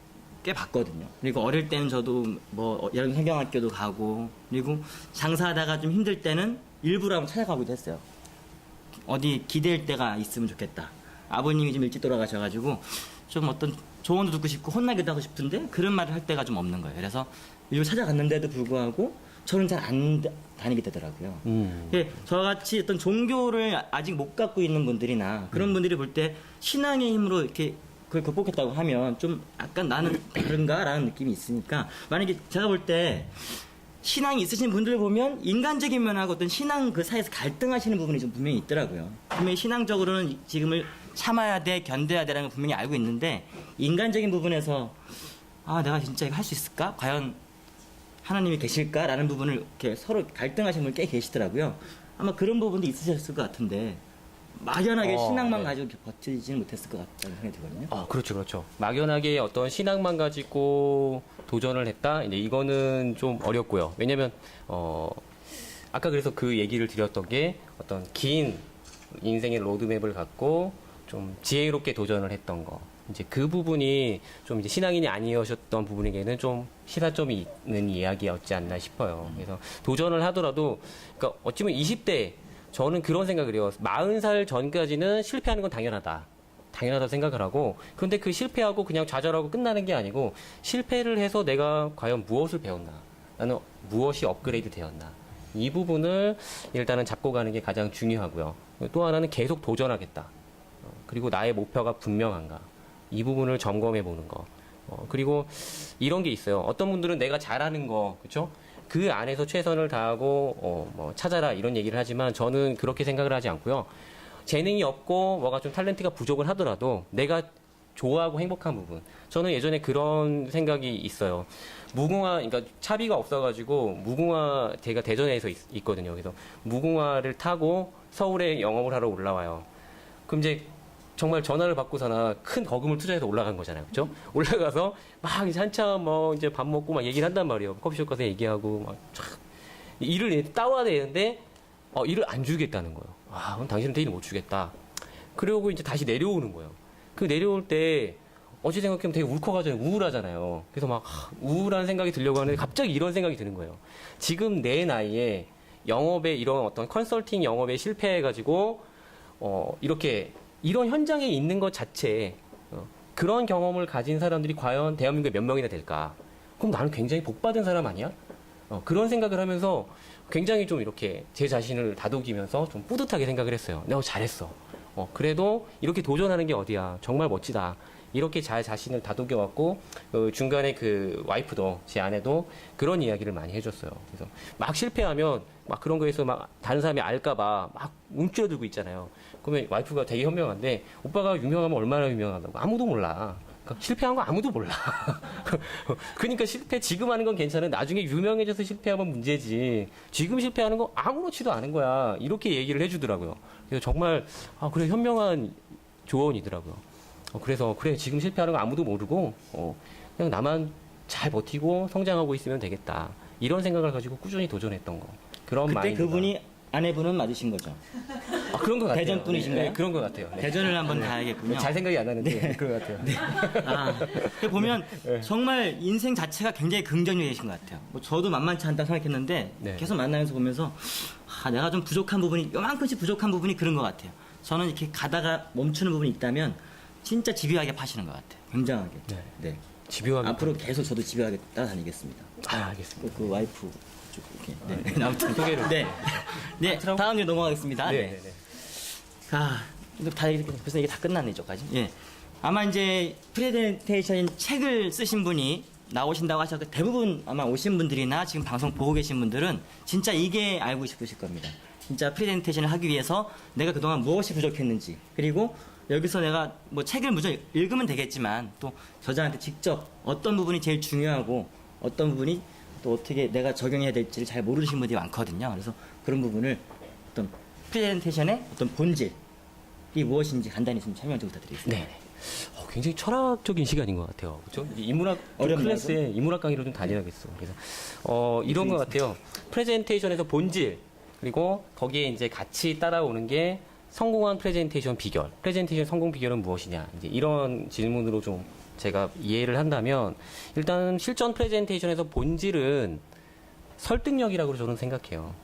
꽤 봤거든요. 그리고 어릴 때는 저도 뭐 여러 성경학교도 가고 그리고 장사하다가 좀 힘들 때는 일부러 한번 찾아가기도 했어요. 어디 기댈 데가 있으면 좋겠다. 아버님이 좀 일찍 돌아가셔가지고 좀 어떤 조언도 듣고 싶고 혼나기도 하고 싶은데 그런 말을 할 때가 좀 없는 거예요. 그래서 일부 찾아갔는데도 불구하고 저는 잘 안 다니게 되더라고요. 저같이 어떤 종교를 아직 못 갖고 있는 분들이나 그런 분들이 볼 때 신앙의 힘으로 이렇게 그걸 극복했다고 하면 좀 약간 나는 다른가라는 느낌이 있으니까 만약에 제가 볼 때 신앙이 있으신 분들 보면 인간적인 면하고 어떤 신앙 그 사이에서 갈등하시는 부분이 좀 분명히 있더라고요. 분명히 신앙적으로는 지금을 참아야 돼, 견뎌야 돼라는 걸 분명히 알고 있는데 인간적인 부분에서 내가 진짜 이거 할 수 있을까? 과연 하나님이 계실까라는 부분을 이렇게 서로 갈등하시는 분이 꽤 계시더라고요. 아마 그런 부분도 있으셨을 것 같은데 막연하게 신앙만 네. 가지고 버티지는 못했을 것 같다는 생각이 들거든요. 그렇죠. 막연하게 어떤 신앙만 가지고 도전을 했다? 이제 이거는 좀 어렵고요. 왜냐면, 아까 그래서 그 얘기를 드렸던 게 어떤 긴 인생의 로드맵을 갖고 좀 지혜롭게 도전을 했던 거. 이제 그 부분이 좀 이제 신앙인이 아니었던 부분에게는 좀 시사점이 있는 이야기였지 않나 싶어요. 그래서 도전을 하더라도, 그러니까 어찌보면 20대, 저는 그런 생각을 해요. 40살 전까지는 실패하는 건 당연하다 생각을 하고, 근데 그 실패하고 그냥 좌절하고 끝나는 게 아니고, 실패를 해서 내가 과연 무엇을 배웠나? 나는 무엇이 업그레이드 되었나? 이 부분을 일단은 잡고 가는 게 가장 중요하고요. 또 하나는 계속 도전하겠다. 그리고 나의 목표가 분명한가, 이 부분을 점검해 보는 거. 그리고 이런 게 있어요. 어떤 분들은 내가 잘하는 거, 그렇죠? 그 안에서 최선을 다하고 뭐 찾아라 이런 얘기를 하지만 저는 그렇게 생각을 하지 않고요. 재능이 없고 뭐가 좀 탤런트가 부족을 하더라도 내가 좋아하고 행복한 부분. 저는 예전에 그런 생각이 있어요. 무궁화, 그러니까 차비가 없어가지고 무궁화, 제가 대전에서 있거든요. 그래서 무궁화를 타고 서울에 영업을 하러 올라와요. 그럼 이제 정말 전화를 받고서나 큰 거금을 투자해서 올라간 거잖아요. 그죠? 올라가서 막 이제 한참 뭐 이제 밥 먹고 막 얘기를 한단 말이에요. 커피숍 가서 얘기하고 막 촥. 일을 따와야 되는데, 일을 안 주겠다는 거예요. 그럼 당신한테 일 못 주겠다. 그러고 이제 다시 내려오는 거예요. 그 내려올 때, 어찌 생각하면 되게 울컥하잖아요. 우울하잖아요. 그래서 막 우울한 생각이 들려고 하는데 갑자기 이런 생각이 드는 거예요. 지금 내 나이에 영업에 이런 어떤 컨설팅 영업에 실패해가지고, 이렇게 이런 현장에 있는 것 자체에 그런 경험을 가진 사람들이 과연 대한민국에 몇 명이나 될까? 그럼 나는 굉장히 복받은 사람 아니야? 그런 생각을 하면서 굉장히 좀 이렇게 제 자신을 다독이면서 좀 뿌듯하게 생각을 했어요. 내가 잘했어. 그래도 이렇게 도전하는 게 어디야. 정말 멋지다. 이렇게 잘 자신을 다독여왔고 중간에 그 와이프도 제 아내도 그런 이야기를 많이 해줬어요. 그래서 막 실패하면 막 그런 거에서 막 다른 사람이 알까봐 막 움츠러들고 있잖아요. 그러면 와이프가 되게 현명한데 오빠가 유명하면 얼마나 유명하다고 아무도 몰라. 그러니까 실패한 거 아무도 몰라. 그러니까 실패 지금 하는 건 괜찮아. 나중에 유명해져서 실패하면 문제지. 지금 실패하는 거 아무렇지도 않은 거야. 이렇게 얘기를 해주더라고요. 그래서 정말 그래 현명한 조언이더라고요. 그래서 그래 지금 실패하는 거 아무도 모르고 그냥 나만 잘 버티고 성장하고 있으면 되겠다 이런 생각을 가지고 꾸준히 도전했던 거 그런 그때 마인드가. 그분이 아내분은 맞으신 거죠? 그런 것 같아요. 대전 분이신가요? 네, 그런 것 같아요. 네. 대전을 한번 가야겠군요. 잘 생각이 안 나는데 그런 것 같아요. 보면 정말 인생 자체가 굉장히 긍정적이신 것 같아요. 뭐 저도 만만치 않다 생각했는데 네. 계속 만나면서 보면서 내가 좀 부족한 부분이 요만큼씩 부족한 부분이 그런 것 같아요. 저는 이렇게 가다가 멈추는 부분이 있다면 진짜 집요하게 파시는 것 같아요. 굉장하게. 네. 집요하게. 앞으로 계속 저도 집요하게 따라다니겠습니다. 알겠습니다. 그 와이프 쪽 이렇게. 네. 아무튼 소개를. 네. 네. 다음 일 넘어가겠습니다. 네. 이거 다 벌써 이게 다 끝났네 이쪽까지. 예. 아마 이제 프레젠테이션 책을 쓰신 분이 나오신다고 하셔서 대부분 아마 오신 분들이나 지금 방송 보고 계신 분들은 진짜 이게 알고 싶으실 겁니다. 진짜 프레젠테이션을 하기 위해서 내가 그동안 무엇이 부족했는지 그리고 여기서 내가 뭐 책을 무조건 읽으면 되겠지만 또 저자한테 직접 어떤 부분이 제일 중요하고 어떤 부분이 또 어떻게 내가 적용해야 될지를 잘 모르시는 분들이 많거든요. 그래서 그런 부분을 어떤 프레젠테이션의 어떤 본질이 무엇인지 간단히 좀 설명 좀 부탁드리겠습니다. 네. 굉장히 철학적인 시간인 것 같아요. 그렇죠? 인문학 어렵나요? 클래스에 인문학 강의로 좀 다녀야겠어. 그래서 이런 것 같아요. 프레젠테이션에서 본질 그리고 거기에 이제 같이 따라오는 게 성공한 프레젠테이션 비결. 프레젠테이션 성공 비결은 무엇이냐? 이제 이런 질문으로 좀 제가 이해를 한다면 일단 실전 프레젠테이션에서 본질은 설득력이라고 저는 생각해요.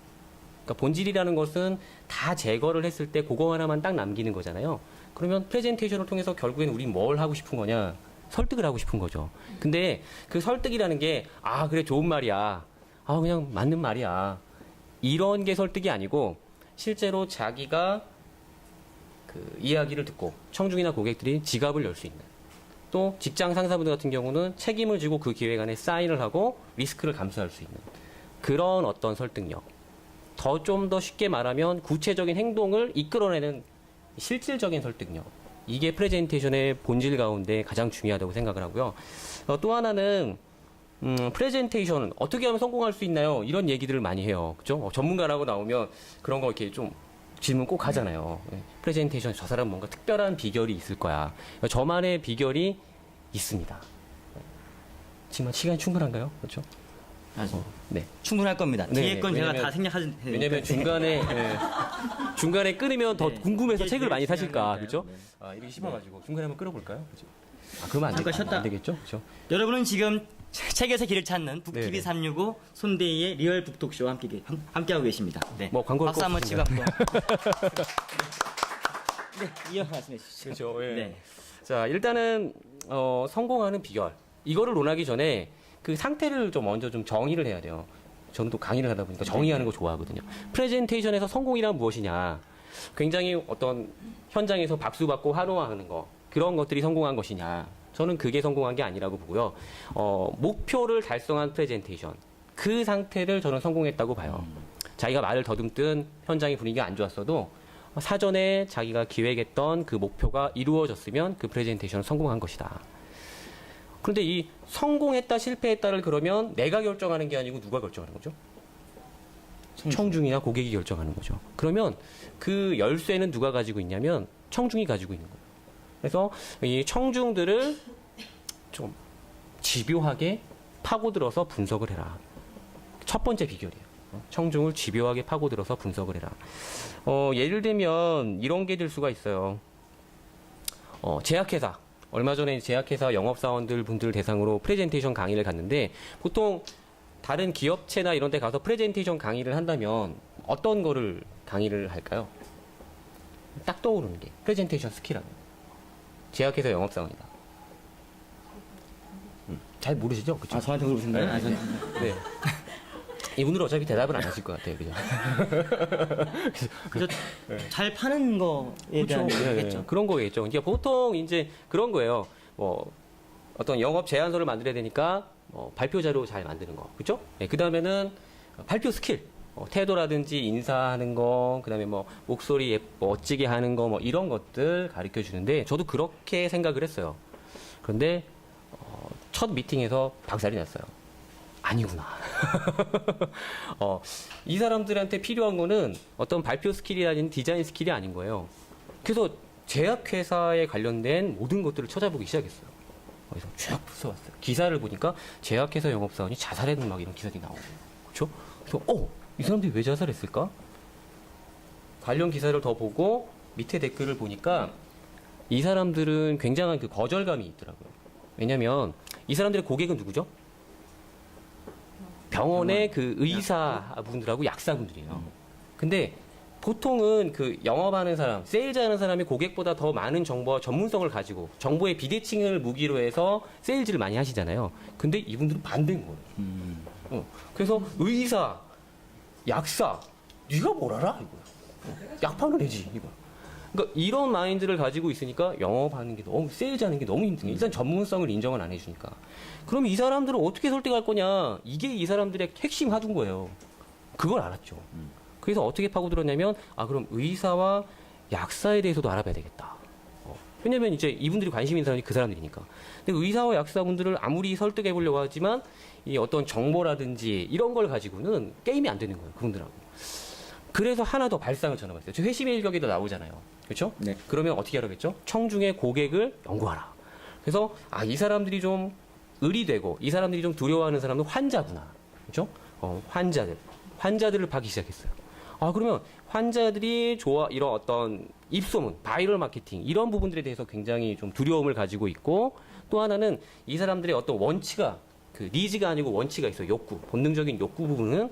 그러니까 본질이라는 것은 다 제거를 했을 때 그거 하나만 딱 남기는 거잖아요. 그러면 프레젠테이션을 통해서 결국엔 우리 뭘 하고 싶은 거냐? 설득을 하고 싶은 거죠. 근데 그 설득이라는 게 그래 좋은 말이야. 그냥 맞는 말이야. 이런 게 설득이 아니고 실제로 자기가 그 이야기를 듣고 청중이나 고객들이 지갑을 열 수 있는 또 직장 상사분들 같은 경우는 책임을 지고 그 기획 안에 사인을 하고 리스크를 감수할 수 있는 그런 어떤 설득력 좀 더 쉽게 말하면 구체적인 행동을 이끌어내는 실질적인 설득력 이게 프레젠테이션의 본질 가운데 가장 중요하다고 생각을 하고요. 또 하나는 프레젠테이션 어떻게 하면 성공할 수 있나요? 이런 얘기들을 많이 해요. 그죠? 전문가라고 나오면 그런 거 이렇게 좀 질문 꼭 하잖아요. 프레젠테이션 저 사람 뭔가 특별한 비결이 있을 거야. 저만의 비결이 있습니다. 지금 시간이 충분한가요? 그렇죠? 네. 충분할 겁니다. 네, 뒤에 건 제가 왜냐면- 다 생략하지. 왜냐면 중간에 끊으면 더 궁금해서 이게 책을 많이 제일 사실까, 중요한 그렇죠? 거니까요. 이렇게 씹어가지고 중간에 한번 끌어볼까요? 그렇죠? 그러면 잠깐 쉬었다. 안 되겠죠, 그렇죠? 여러분은 지금 책에서 길을 찾는 북TV 네네. 365 손대희의 리얼 북톡쇼와 함께하고 계십니다. 네. 뭐 광고를 박수 한번 치고 꼽습니다. 네, 이어 말씀해 주시죠. 그렇죠. 예. 네. 자, 일단은 성공하는 비결. 이거를 논하기 전에 그 상태를 좀 먼저 좀 정의를 해야 돼요. 저는 또 강의를 하다 보니까 정의하는 거 좋아하거든요. 프레젠테이션에서 성공이란 무엇이냐? 굉장히 어떤 현장에서 박수 받고 환호하는 거 그런 것들이 성공한 것이냐? 저는 그게 성공한 게 아니라고 보고요. 목표를 달성한 프레젠테이션 그 상태를 저는 성공했다고 봐요. 자기가 말을 더듬든 현장의 분위기가 안 좋았어도 사전에 자기가 기획했던 그 목표가 이루어졌으면 그 프레젠테이션은 성공한 것이다. 그런데 이 성공했다 실패했다를 그러면 내가 결정하는 게 아니고 누가 결정하는 거죠? 청중이나 고객이 결정하는 거죠. 그러면 그 열쇠는 누가 가지고 있냐면 청중이 가지고 있는 거예요. 그래서 이 청중들을 좀 집요하게 파고들어서 분석을 해라. 첫 번째 비결이에요. 청중을 집요하게 파고들어서 분석을 해라. 예를 들면 이런 게 될 수가 있어요. 제약회사. 얼마 전에 제약회사 영업사원들 분들 대상으로 프레젠테이션 강의를 갔는데 보통 다른 기업체나 이런 데 가서 프레젠테이션 강의를 한다면 어떤 거를 강의를 할까요? 딱 떠오르는 게 프레젠테이션 스킬하고 제약회사 영업사원이다. 잘 모르시죠? 그쵸? 아, 저한테 물으신가요? 아, 네. 이분들은 어차피 대답을 안 하실 것 같아요. 그죠? 그죠? 잘 파는 거에 대한 얘기겠죠. 그런 거겠죠. 그러니까 보통 이제 그런 거예요. 어떤 영업 제안서를 만들어야 되니까 발표 자료 잘 만드는 거. 그죠? 네, 그 다음에는 발표 스킬. 태도라든지 인사하는 거, 그 다음에 목소리 멋지게 하는 거, 이런 것들 가르쳐 주는데, 저도 그렇게 생각을 했어요. 그런데, 첫 미팅에서 박살이 났어요. 아니구나. 이 사람들한테 필요한 거는 어떤 발표 스킬이라든지 디자인 스킬이 아닌 거예요. 그래서 제약회사에 관련된 모든 것들을 찾아보기 시작했어요. 그래서 쫙 써왔어요. 기사를 보니까 제약회사 영업사원이 자살했는 막 이런 기사들이 나오고. 그렇죠? 그래서 이 사람들이 왜 자살했을까? 관련 기사를 더 보고 밑에 댓글을 보니까 이 사람들은 굉장한 그 거절감이 있더라고요. 왜냐면 이 사람들의 고객은 누구죠? 병원의 그 의사분들하고 약사분들이에요. 근데 보통은 그 영업하는 사람, 세일즈 하는 사람이 고객보다 더 많은 정보와 전문성을 가지고 정보의 비대칭을 무기로 해서 세일즈를 많이 하시잖아요. 근데 이분들은 반대인 거예요. 그래서 의사, 약사, 네가 뭘 알아? 이거야. 약 파는 애지, 이거. 그러니까 이런 마인드를 가지고 있으니까 영업하는 게 너무, 세일즈 하는 게 너무 힘든 게 일단 전문성을 인정을 안 해주니까. 그럼 이 사람들은 어떻게 설득할 거냐? 이게 이 사람들의 핵심 하두인 거예요. 그걸 알았죠. 그래서 어떻게 파고들었냐면, 그럼 의사와 약사에 대해서도 알아봐야 되겠다. 왜냐면 이제 이분들이 관심 있는 사람이 그 사람들이니까. 근데 의사와 약사분들을 아무리 설득해 보려고 하지만 이 어떤 정보라든지 이런 걸 가지고는 게임이 안 되는 거예요. 그분들하고. 그래서 하나 더 발상을 전해봤어요. 저 회심의 일격에도 나오잖아요. 그렇죠? 네. 그러면 어떻게 하라겠죠? 청중의 고객을 연구하라. 그래서 이 사람들이 좀 의리되고 이 사람들이 좀 두려워하는 사람은 환자구나. 그렇죠? 환자들을 파기 시작했어요. 그러면 환자들이 이런 어떤 입소문, 바이럴 마케팅 이런 부분들에 대해서 굉장히 좀 두려움을 가지고 있고 또 하나는 이 사람들의 어떤 원치가 그 니즈가 아니고 원치가 있어요. 욕구, 본능적인 욕구 부분은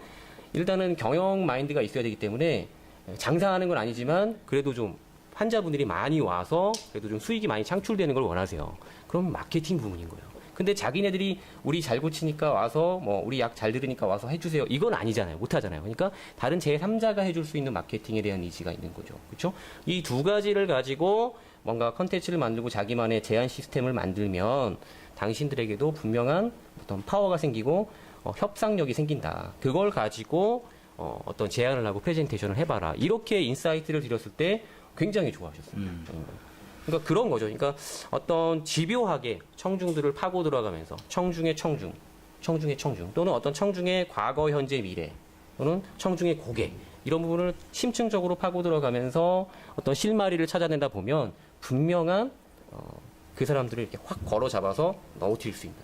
일단은 경영 마인드가 있어야 되기 때문에 장사하는 건 아니지만 그래도 좀 환자분들이 많이 와서 그래도 좀 수익이 많이 창출되는 걸 원하세요. 그럼 마케팅 부분인 거예요. 근데 자기네들이 우리 잘 고치니까 와서 우리 약 잘 들으니까 와서 해주세요. 이건 아니잖아요. 못 하잖아요. 그러니까 다른 제3자가 해줄 수 있는 마케팅에 대한 니즈가 있는 거죠. 그렇죠? 이 두 가지를 가지고 뭔가 컨텐츠를 만들고 자기만의 제한 시스템을 만들면 당신들에게도 분명한 어떤 파워가 생기고 협상력이 생긴다. 그걸 가지고 어떤 제안을 하고 프레젠테이션을 해봐라. 이렇게 인사이트를 드렸을 때 굉장히 좋아하셨어요. 그러니까 그런 거죠. 그러니까 어떤 집요하게 청중들을 파고 들어가면서 청중의 청중 또는 어떤 청중의 과거, 현재, 미래 또는 청중의 고객 이런 부분을 심층적으로 파고 들어가면서 어떤 실마리를 찾아낸다 보면 분명한 그 사람들을 이렇게 확 걸어 잡아서 넣어뜨릴 수 있는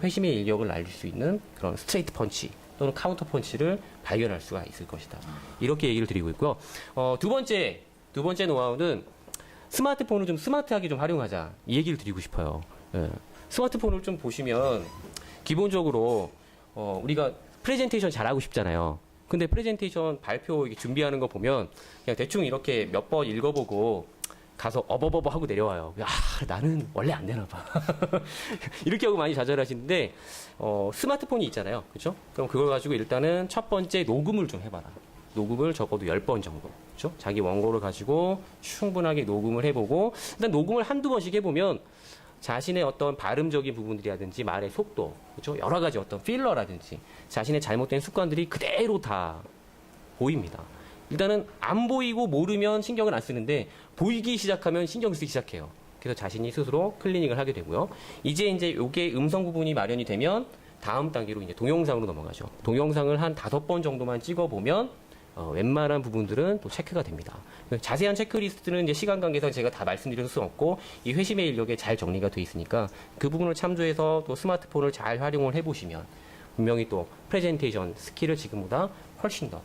회심의 인력을 날릴 수 있는 그런 스트레이트 펀치 또는 카운터 펀치를 발견할 수가 있을 것이다. 이렇게 얘기를 드리고 있고요. 두 번째 노하우는 스마트폰을 좀 스마트하게 좀 활용하자. 이 얘기를 드리고 싶어요. 예. 스마트폰을 좀 보시면 기본적으로 우리가 프레젠테이션 잘하고 싶잖아요. 근데 프레젠테이션 발표 준비하는 거 보면 그냥 대충 이렇게 몇 번 읽어보고 가서 어버버버 하고 내려와요. 나는 원래 안 되나 봐. 이렇게 하고 많이 자잘하시는데 스마트폰이 있잖아요. 그렇죠? 그럼 그걸 가지고 일단은 첫 번째 녹음을 좀 해봐라. 녹음을 적어도 10번 정도. 그렇죠? 자기 원고를 가지고 충분하게 녹음을 해보고 일단 녹음을 한두 번씩 해보면 자신의 어떤 발음적인 부분들이라든지 말의 속도, 그렇죠? 여러 가지 어떤 필러라든지 자신의 잘못된 습관들이 그대로 다 보입니다. 일단은 안 보이고 모르면 신경을 안 쓰는데 보이기 시작하면 신경을 쓰기 시작해요. 그래서 자신이 스스로 클리닉을 하게 되고요. 이제 요게 음성 부분이 마련이 되면 다음 단계로 이제 동영상으로 넘어가죠. 동영상을 한 5번 정도만 찍어보면 웬만한 부분들은 또 체크가 됩니다. 자세한 체크리스트는 이제 시간 관계상 제가 다 말씀드릴 수 없고 이 회심의 인력에 잘 정리가 돼 있으니까 그 부분을 참조해서 또 스마트폰을 잘 활용을 해보시면 분명히 또 프레젠테이션 스킬을 지금보다 훨씬 더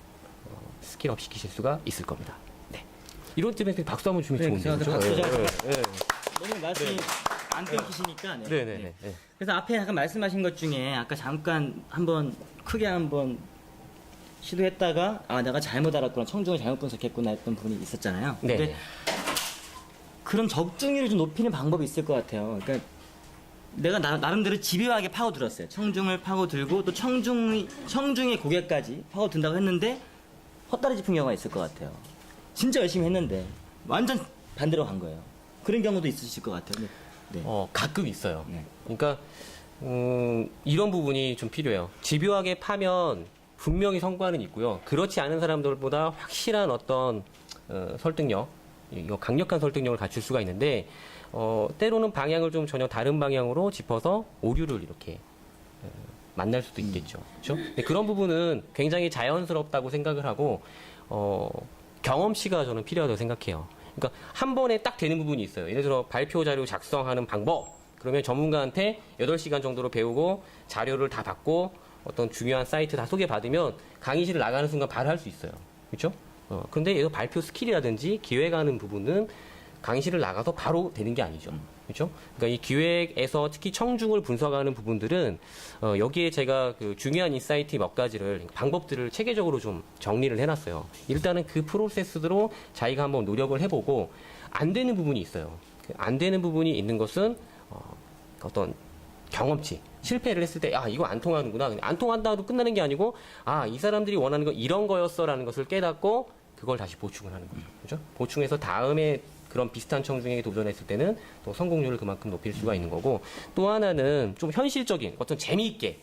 스킬업 시키실 수가 있을 겁니다. 네. 이런 점에서 박수 한번 주면 네, 좋은데. 제가 박수 좀 네. 너무 말씀이 안 끊기시니까. 네. 네네네. 네. 그래서 앞에 아까 말씀하신 것 중에 아까 잠깐 한번 크게 한번 시도했다가 내가 잘못 알았구나, 청중을 잘못 분석했구나 했던 부분이 있었잖아요. 네. 근데 그런 적중률을 좀 높이는 방법이 있을 것 같아요. 그러니까 내가 나름대로 집요하게 파고들었어요. 청중을 파고들고 또 청중의 고객까지 파고든다고 했는데 헛다리 짚은 경우가 있을 것 같아요. 진짜 열심히 했는데 완전 반대로 간 거예요. 그런 경우도 있으실 것 같아요. 네. 가끔 있어요. 네. 그러니까 이런 부분이 좀 필요해요. 집요하게 파면 분명히 성과는 있고요. 그렇지 않은 사람들보다 확실한 어떤 설득력, 이거 강력한 설득력을 갖출 수가 있는데 때로는 방향을 좀 전혀 다른 방향으로 짚어서 오류를 이렇게 만날 수도 있겠죠. 그렇죠? 근데 그런 부분은 굉장히 자연스럽다고 생각을 하고 경험치가 저는 필요하다고 생각해요. 그러니까 한 번에 딱 되는 부분이 있어요. 예를 들어 발표 자료 작성하는 방법. 그러면 전문가한테 8시간 정도로 배우고 자료를 다 받고 어떤 중요한 사이트 다 소개받으면 강의실을 나가는 순간 바로 할 수 있어요. 그렇죠? 그런데 얘가 발표 스킬이라든지 기획하는 부분은 강의실을 나가서 바로 되는 게 아니죠. 그렇죠? 그러니까 이 기획에서 특히 청중을 분석하는 부분들은 여기에 제가 그 중요한 인사이트 몇 가지를 방법들을 체계적으로 좀 정리를 해놨어요. 일단은 그 프로세스대로 자기가 한번 노력을 해보고 안 되는 부분이 있어요. 안 되는 부분이 있는 것은 어떤 경험치, 실패를 했을 때 이거 안 통하는구나. 안 통한다고 끝나는 게 아니고 이 사람들이 원하는 건 이런 거였어라는 것을 깨닫고 그걸 다시 보충을 하는 거죠. 그렇죠? 보충해서 다음에 그런 비슷한 청중에게 도전했을 때는 또 성공률을 그만큼 높일 수가 있는 거고, 또 하나는 좀 현실적인 어떤 재미있게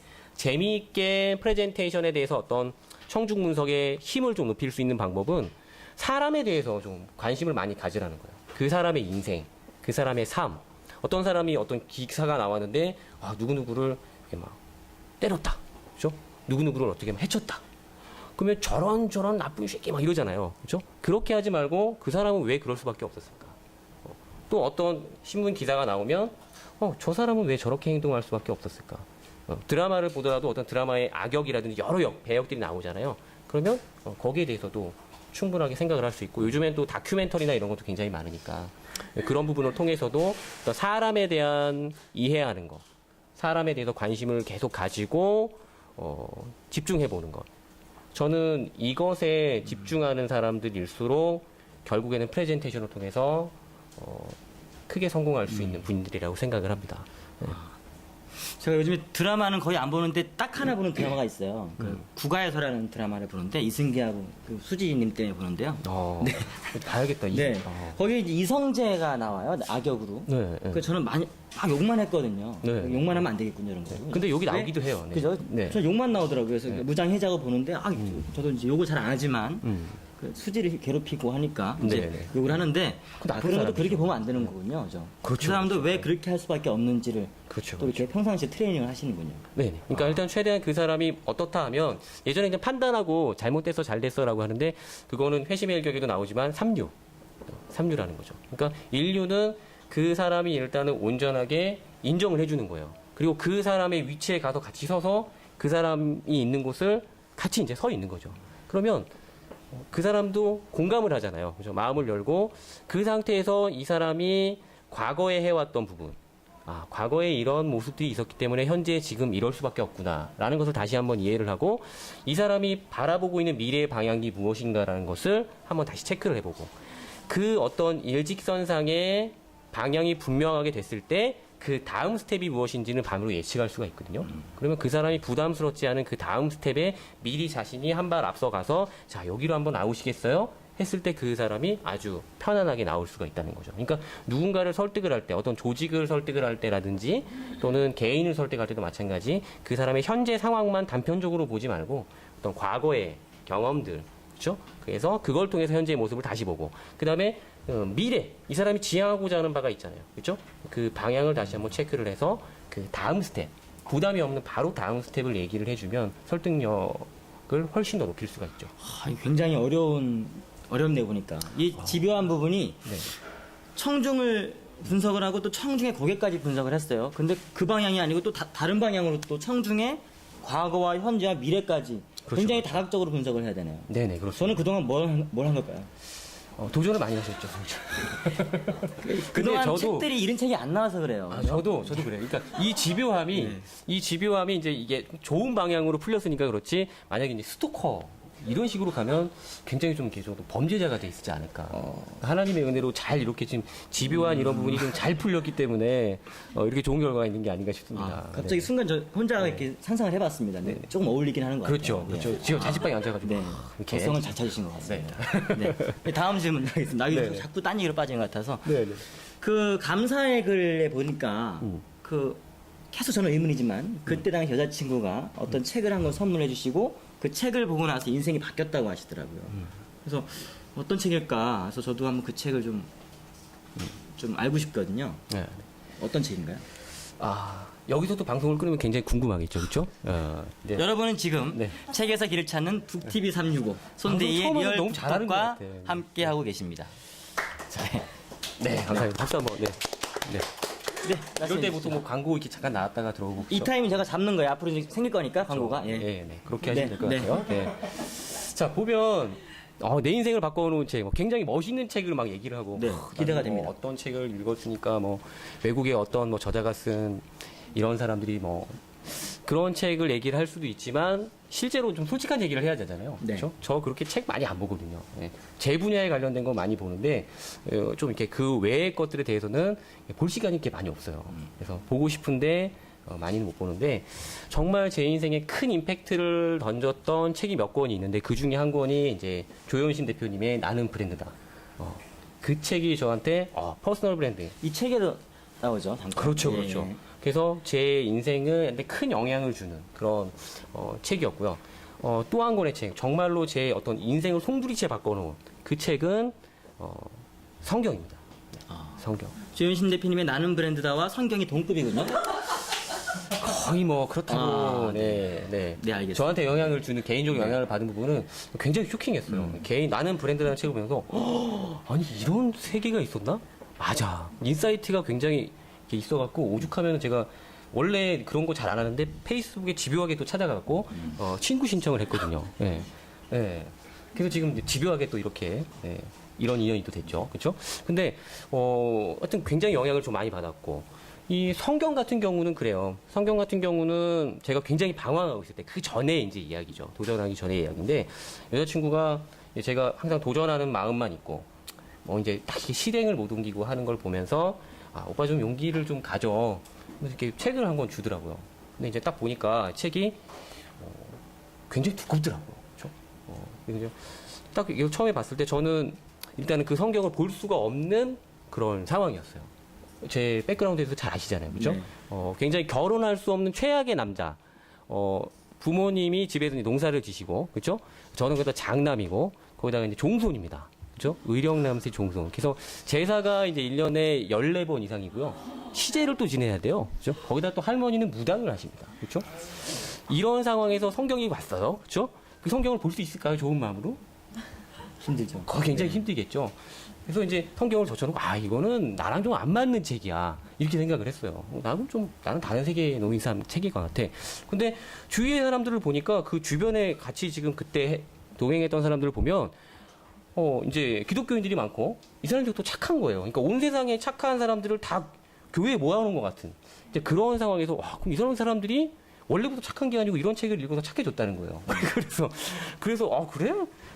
프레젠테이션에 대해서 어떤 청중 분석의 힘을 좀 높일 수 있는 방법은 사람에 대해서 좀 관심을 많이 가지라는 거예요. 그 사람의 인생, 그 사람의 삶. 어떤 사람이 어떤 기사가 나왔는데 누구누구를 이렇게 막 때렸다. 그렇죠? 누구누구를 어떻게 해쳤다. 그러면 저런 나쁜 새끼 막 이러잖아요. 그렇죠? 그렇게 하지 말고 그 사람은 왜 그럴 수밖에 없었을까? 또 어떤 신문 기사가 나오면 저 사람은 왜 저렇게 행동할 수밖에 없었을까? 드라마를 보더라도 어떤 드라마의 악역이라든지 여러 배역들이 나오잖아요. 그러면 거기에 대해서도 충분하게 생각을 할 수 있고, 요즘엔 또 다큐멘터리나 이런 것도 굉장히 많으니까 그런 부분을 통해서도 사람에 대한 이해하는 것, 사람에 대해서 관심을 계속 가지고 집중해보는 것. 저는 이것에 집중하는 사람들일수록 결국에는 프레젠테이션을 통해서 크게 성공할 수 있는 분들이라고 생각을 합니다. 네. 제가 요즘에 드라마는 거의 안 보는데 딱 하나 보는 드라마가 있어요. 그 국가에서라는 드라마를 보는데 이승기하고 그 수지님 때문에 보는데요. 네. 봐야겠다. 네. 거기 이제 이성재가 나와요. 악역으로. 네. 그 저는 막 욕만 했거든요. 네. 욕만 하면 안 되겠군요, 이런 거. 근데 여기 나오기도 해요. 네. 그죠? 네. 저 욕만 나오더라고요. 그래서 무장해자고 보는데 저도 이제 욕을 잘 안 하지만 그 수지를 괴롭히고 하니까 이제 네. 욕을 하는데 나쁜 그런 것도 사람이죠. 그렇게 보면 안 되는 거군요. 그죠? 그렇죠, 그 사람도 그렇죠. 왜 그렇게 할 수밖에 없는지를 그렇죠. 또 이렇게 평상시에 트레이닝을 하시는군요. 네. 그러니까 일단 최대한 그 사람이 어떻다 하면 예전에 이제 판단하고 잘못됐어 잘 됐어라고 하는데 그거는 회심의 일격에도 나오지만 3류라는 거죠. 그러니까 1류는 그 사람이 일단은 온전하게 인정을 해주는 거예요. 그리고 그 사람의 위치에 가서 같이 서서 그 사람이 있는 곳을 같이 이제 서 있는 거죠. 그러면 그 사람도 공감을 하잖아요. 그죠? 마음을 열고 그 상태에서 이 사람이 과거에 해왔던 부분, 과거에 이런 모습들이 있었기 때문에 현재 지금 이럴 수밖에 없구나라는 것을 다시 한번 이해를 하고 이 사람이 바라보고 있는 미래의 방향이 무엇인가라는 것을 한번 다시 체크를 해보고 그 어떤 일직선상의 방향이 분명하게 됐을 때 그 다음 스텝이 무엇인지는 반으로 예측할 수가 있거든요. 그러면 그 사람이 부담스럽지 않은 그 다음 스텝에 미리 자신이 한 발 앞서가서 자 여기로 한번 나오시겠어요? 했을 때 그 사람이 아주 편안하게 나올 수가 있다는 거죠. 그러니까 누군가를 설득을 할 때, 어떤 조직을 설득을 할 때라든지 또는 개인을 설득할 때도 마찬가지 그 사람의 현재 상황만 단편적으로 보지 말고 어떤 과거의 경험들, 그렇죠? 그래서 그걸 통해서 현재의 모습을 다시 보고 그 다음에 미래, 이 사람이 지향하고자 하는 바가 있잖아요. 그렇죠? 그 방향을 다시 한번 체크를 해서 그 다음 스텝, 부담이 없는 바로 다음 스텝을 얘기를 해주면 설득력을 훨씬 더 높일 수가 있죠. 이거 굉장히 어렵네 보니까. 이 집요한 부분이 네. 청중을 분석을 하고 또 청중의 고객까지 분석을 했어요. 근데 그 방향이 아니고 또 다른 방향으로 또 청중의 과거와 현재와 미래까지 그렇죠, 굉장히 그렇죠. 다각적으로 분석을 해야 되네요. 네네, 그렇습니다. 저는 그동안 뭘 한 걸까요? 도전을 많이 하셨죠, 그동안 책들이 이런 책이 안 나와서 그래요. 저도 그래요. 그러니까 이 집요함이 이제 이게 좋은 방향으로 풀렸으니까 그렇지, 만약에 이제 스토커, 이런 식으로 가면 굉장히 좀 계속 범죄자가 돼 있지 않을까. 하나님의 은혜로 잘 이렇게 지금 집요한 이런 부분이 좀 잘 풀렸기 때문에 이렇게 좋은 결과가 있는 게 아닌가 싶습니다. 갑자기 순간 저 혼자 이렇게 상상을 해봤습니다. 근데 조금 어울리긴 하는 것 그렇죠, 같아요. 그렇죠. 지금 자식방에 앉아가지고 네. 이렇게. 개성을 잘 찾으신 것 같습니다. 네. 다음 질문 하겠습니다. 나 네. 자꾸 딴 얘기로 빠진 것 같아서. 네. 그 감사의 글에 보니까 그 계속 저는 의문이지만 그때 당시 여자친구가 어떤 책을 한 권 선물해 주시고 그 책을 보고 나서 인생이 바뀌었다고 하시더라고요. 그래서 어떤 책일까? 그래서 저도 한번 그 책을 좀 알고 싶거든요. 네. 어떤 책인가요? 여기서도 방송을 끊으면 굉장히 궁금하겠죠, 그렇죠? 네. 여러분은 지금 네. 책에서 길을 찾는 북TV 365 손대희의 처음에는 리얼 너무 잘하는 것 북과 같아. 함께 하고 계십니다. 네, 감사합니다. 박수 한번. 네. 네. 네, 이럴 때 보통 뭐 광고 이렇게 잠깐 나왔다가 들어오고. 이 타임은 제가 잡는 거예요. 앞으로 이제 생길 거니까 광고가. 예. 네. 그렇게 하시면 네, 될 것 네. 같아요. 네. 자, 보면 내 인생을 바꿔놓은 책, 굉장히 멋있는 책을 막 얘기를 하고. 네, 기대가 나는 됩니다. 어떤 책을 읽었으니까 외국의 어떤 저자가 쓴 이런 사람들이 그런 책을 얘기를 할 수도 있지만 실제로 좀 솔직한 얘기를 해야 되잖아요. 네. 그렇죠? 저 그렇게 책 많이 안 보거든요. 예. 제 분야에 관련된 거 많이 보는데 좀 이렇게 그 외의 것들에 대해서는 볼 시간이 이렇게 많이 없어요. 그래서 보고 싶은데 많이는 못 보는데 정말 제 인생에 큰 임팩트를 던졌던 책이 몇 권이 있는데 그 중에 한 권이 이제 조현신 대표님의 나는 브랜드다. 그 책이 저한테 퍼스널 브랜드. 이 책에도 나오죠. 잠깐. 그렇죠, 예. 그렇죠. 그래서 제 인생에 큰 영향을 주는 그런 책이었고요. 또 한 권의 책, 정말로 제 어떤 인생을 송두리째 바꿔놓은 그 책은 성경입니다. 성경. 조현신 대표님의 나는 브랜드다와 성경이 동급이군요. 거의 그렇다고. 네. 네, 알겠습니다. 저한테 영향을 주는 개인적인 영향을 받은 부분은 굉장히 쇼킹했어요. 나는 브랜드라는 책을 보면서 아니 이런 세계가 있었나? 맞아. 인사이트가 굉장히 이렇게 있어갖고 오죽하면 제가 원래 그런 거 잘 안 하는데 페이스북에 집요하게 또 찾아가갖고 친구 신청을 했거든요. 네. 네. 그래서 지금 집요하게 또 이렇게 이런 인연이 또 됐죠. 그렇죠? 근데 하여튼 굉장히 영향을 좀 많이 받았고 이 성경 같은 경우는 그래요. 성경 같은 경우는 제가 굉장히 방황하고 있을 때 그 전에 이제 이야기죠. 도전하기 전의 이야기인데 여자친구가 제가 항상 도전하는 마음만 있고 이제 다시 실행을 못 옮기고 하는 걸 보면서 오빠 좀 용기를 좀 가져. 이렇게 책을 한 권 주더라고요. 근데 이제 딱 보니까 책이 굉장히 두껍더라고요. 그렇죠? 그래서 딱 이거 처음에 봤을 때 저는 일단은 그 성경을 볼 수가 없는 그런 상황이었어요. 제 백그라운드에서 잘 아시잖아요. 그죠? 네. 굉장히 결혼할 수 없는 최악의 남자. 부모님이 집에서 이제 농사를 지시고, 그죠? 저는 거기다 장남이고, 거기다가 이제 종손입니다. 그죠? 의령남새 종손. 그래서 제사가 이제 1년에 14번 이상이고요. 시제를 또 지내야 돼요. 그죠? 거기다 또 할머니는 무당을 하십니다. 그죠? 이런 상황에서 성경이 왔어요. 그죠? 그 성경을 볼 수 있을까요? 좋은 마음으로? 힘들죠. 굉장히 힘들겠죠. 그래서 이제 성경을 젖혀놓고 이거는 나랑 좀 안 맞는 책이야 이렇게 생각을 했어요. 나는 다른 세계에 놓인 사람 책일 것 같아. 근데 주위의 사람들을 보니까 그 주변에 같이 지금 그때 동행했던 사람들을 보면 이제 기독교인들이 많고 이 사람들이 또 착한 거예요. 그러니까 온 세상에 착한 사람들을 다 교회에 모아놓은 것 같은 이제 그런 상황에서 그럼 이런 사람들이 원래부터 착한 게 아니고 이런 책을 읽어서 착해졌다는 거예요. 그래서 그래?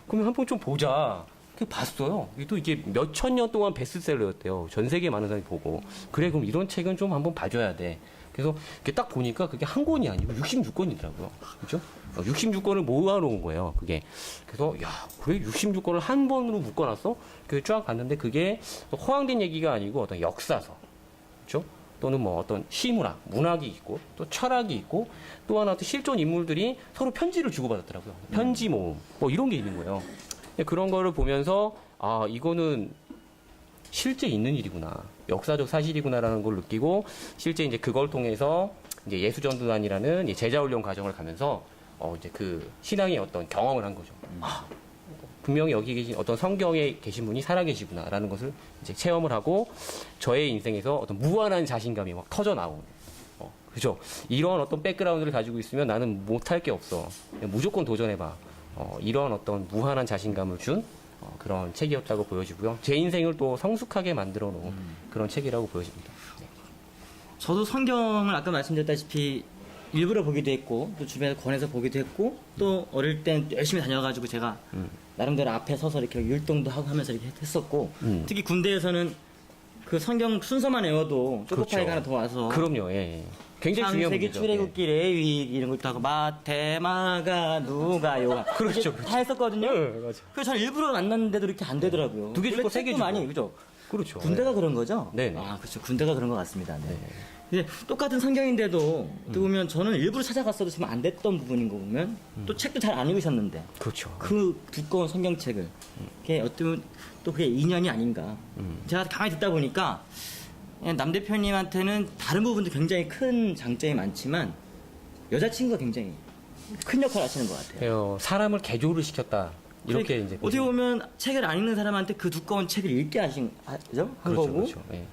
그러면 한 번 좀 보자. 봤어요. 또 이게 몇천 년 동안 베스트셀러였대요. 전 세계 많은 사람이 보고. 그래, 그럼 이런 책은 좀 한번 봐줘야 돼. 그래서 이렇게 딱 보니까 그게 한 권이 아니고 66권이더라고요. 그죠? 66권을 모아놓은 거예요, 그게. 그래서, 야, 그래? 66권을 한 번으로 묶어놨어? 그래서 쫙 봤는데 그게 허황된 얘기가 아니고 어떤 역사서. 그죠? 또는 뭐 어떤 시문학, 문학이 있고, 또 철학이 있고, 또 하나 또 실존 인물들이 서로 편지를 주고받았더라고요. 편지 모음, 뭐 이런 게 있는 거예요. 그런 거를 보면서, 아, 이거는 실제 있는 일이구나. 역사적 사실이구나라는 걸 느끼고, 실제 이제 그걸 통해서 이제 예수전도단이라는 제자훈련 과정을 가면서, 이제 그 신앙의 어떤 경험을 한 거죠. 아, 분명히 여기 계신 어떤 성경에 계신 분이 살아계시구나라는 것을 이제 체험을 하고 저의 인생에서 어떤 무한한 자신감이 막 터져 나오는. 그죠? 이런 어떤 백그라운드를 가지고 있으면 나는 못할 게 없어. 무조건 도전해봐. 이런 어떤 무한한 자신감을 준 그런 책이었다고 보여지고요. 제 인생을 또 성숙하게 만들어 놓은 그런 책이라고 보여집니다. 네. 저도 성경을 아까 말씀드렸다시피 일부러 보기도 했고 또 주변에서 권해서 보기도 했고 또 어릴 땐 열심히 다녀가지고 제가 나름대로 앞에 서서 이렇게 율동도 하고 하면서 이렇게 했었고 특히 군대에서는 그 성경 순서만 외워도 초코파이가 그렇죠. 하나 더 와서 그럼요. 예. 굉장히 중요한 창세기, 문제죠. 출애굽기, 레위 이런 것도 하고 마태, 마가, 누가, 요가 그렇죠, 다 했었거든요. 네, 맞아. 그래서 저는 일부러 만났는데도 이렇게 안 되더라고요. 두개 주고 원래 세개 책도 주고. 많이 그죠? 그렇죠. 군대가 그런 거죠? 네네. 아, 그렇죠. 군대가 그런 것 같습니다. 네. 근데 똑같은 성경인데도 어떻게 보면 저는 일부러 찾아갔어도 지금 안 됐던 부분인 거 보면 또 책도 잘 안 읽으셨는데 그렇죠. 그 두꺼운 성경책을 그게 어떻게 보면 또 그게 인연이 아닌가. 제가 가만히 듣다 보니까 남 대표님한테는 다른 부분도 굉장히 큰 장점이 많지만 여자친구가 굉장히 큰 역할을 하시는 것 같아요. 사람을 개조를 시켰다. 이렇게 그러니까 이제 어떻게 보면 책을 안 읽는 사람한테 그 두꺼운 책을 읽게 하신 하죠? 한 그렇죠, 거고 그렇죠. 예.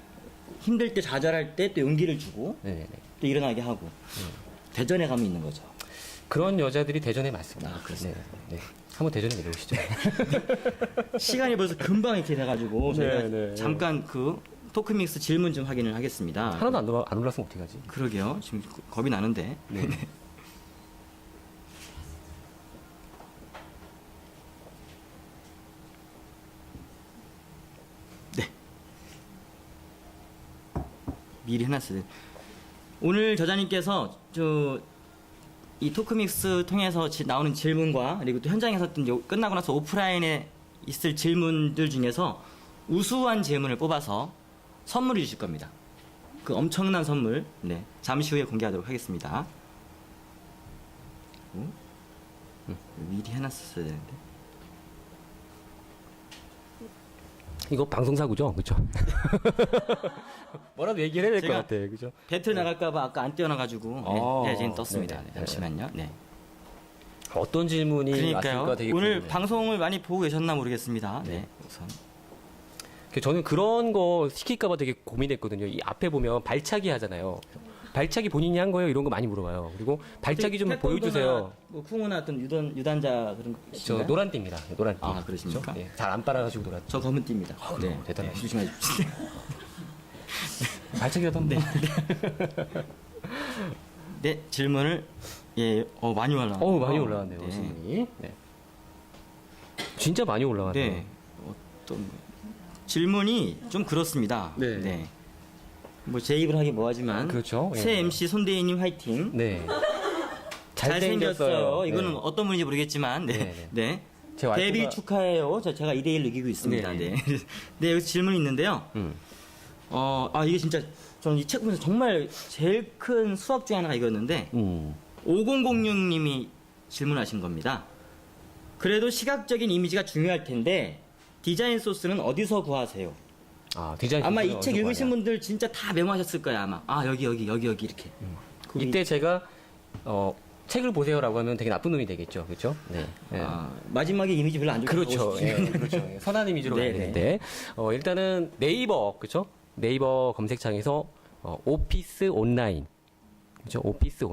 힘들 때 좌절할 때 또 용기를 주고 네네. 또 일어나게 하고 대전에 가면 있는 거죠. 그런 여자들이 대전에 많습니다. 아, 그렇습니다. 네, 네. 한번 대전에 내려오시죠. 시간이 벌써 금방 이렇게 돼가지고 저희가 네, 네. 잠깐 그 토크믹스 질문 좀 확인을 하겠습니다. 하나도 안 올랐으면 어떡하지? 그러게요. 지금 겁이 나는데. 네. 미리 해놨어요. 오늘 저자님께서 이 토크믹스 통해서 나오는 질문과 그리고 또 현장에서 끝나고 나서 오프라인에 있을 질문들 중에서 우수한 질문을 뽑아서 선물을 주실 겁니다. 그 엄청난 선물, 네, 잠시 후에 공개하도록 하겠습니다. 미리 해놨었어야 되는데. 이거 방송사고죠, 그렇죠? 뭐라도 얘기를 해야 될 것 제가 같아, 그죠? 배틀 나갈까봐 아까 안 띄워놔가지고 네, 지금 떴습니다. 네네. 네, 잠시만요. 네. 어떤 질문이 그러니까요. 왔을까 되게 오늘 궁금해요. 방송을 많이 보고 계셨나 모르겠습니다. 네, 네. 우선. 저는 그런 거 시킬까봐 되게 고민했거든요. 이 앞에 보면 발차기 하잖아요. 발차기 본인이 한 거예요? 이런 거 많이 물어봐요. 그리고 발차기 좀 태권도나 보여주세요. 뭐 쿵우나 어떤 유단자 그런 거 저 있나요? 노란띠입니다. 노란띠. 아, 그러십니까? 네, 잘 안 빨아가지고 노란띠. 저 검은 띠입니다. 네, 대단하시네. 조심해 주십시오. 발차기라도 한번. 네, 질문을 많이 올라왔네요. 많이 올라왔네요, 네. 질문이. 네. 진짜 많이 올라왔네요. 네. 질문이 좀 그렇습니다. 네. 뭐 제 입을 하기 뭐하지만 그렇죠. 새 예. MC 손대희님 화이팅. 네. 잘생겼어요. 이거는 네. 어떤 분인지 모르겠지만, 네. 네, 네. 제 와이프가- 데뷔 축하해요. 제가 2대1 이기고 있습니다. 네. 네. 네, 여기서 질문이 있는데요. 이게 진짜, 저는 이 책 보면서 정말 제일 큰 수업 중에 하나가 이거였는데, 5006님이 질문하신 겁니다. 그래도 시각적인 이미지가 중요할 텐데, 디자인 소스는 어디서 구하세요? 디자인 아마 이 소스는 책 어디서 읽으신 구하냐. 분들 진짜 다 메모하셨을 거예요, 아마. 여기 이렇게. 이때 제가 책을 보세요라고 하면 되게 나쁜 놈이 되겠죠, 그렇죠? 네. 네. 마지막에 이미지 별로 안 좋게 그렇죠. 하고 싶으면 예, 그렇죠. 예, 선한 이미지로 네, 가야 네. 되는데 일단은 네이버 그렇죠? 네이버 검색창에서 오피스 온라인 그렇죠? 오피스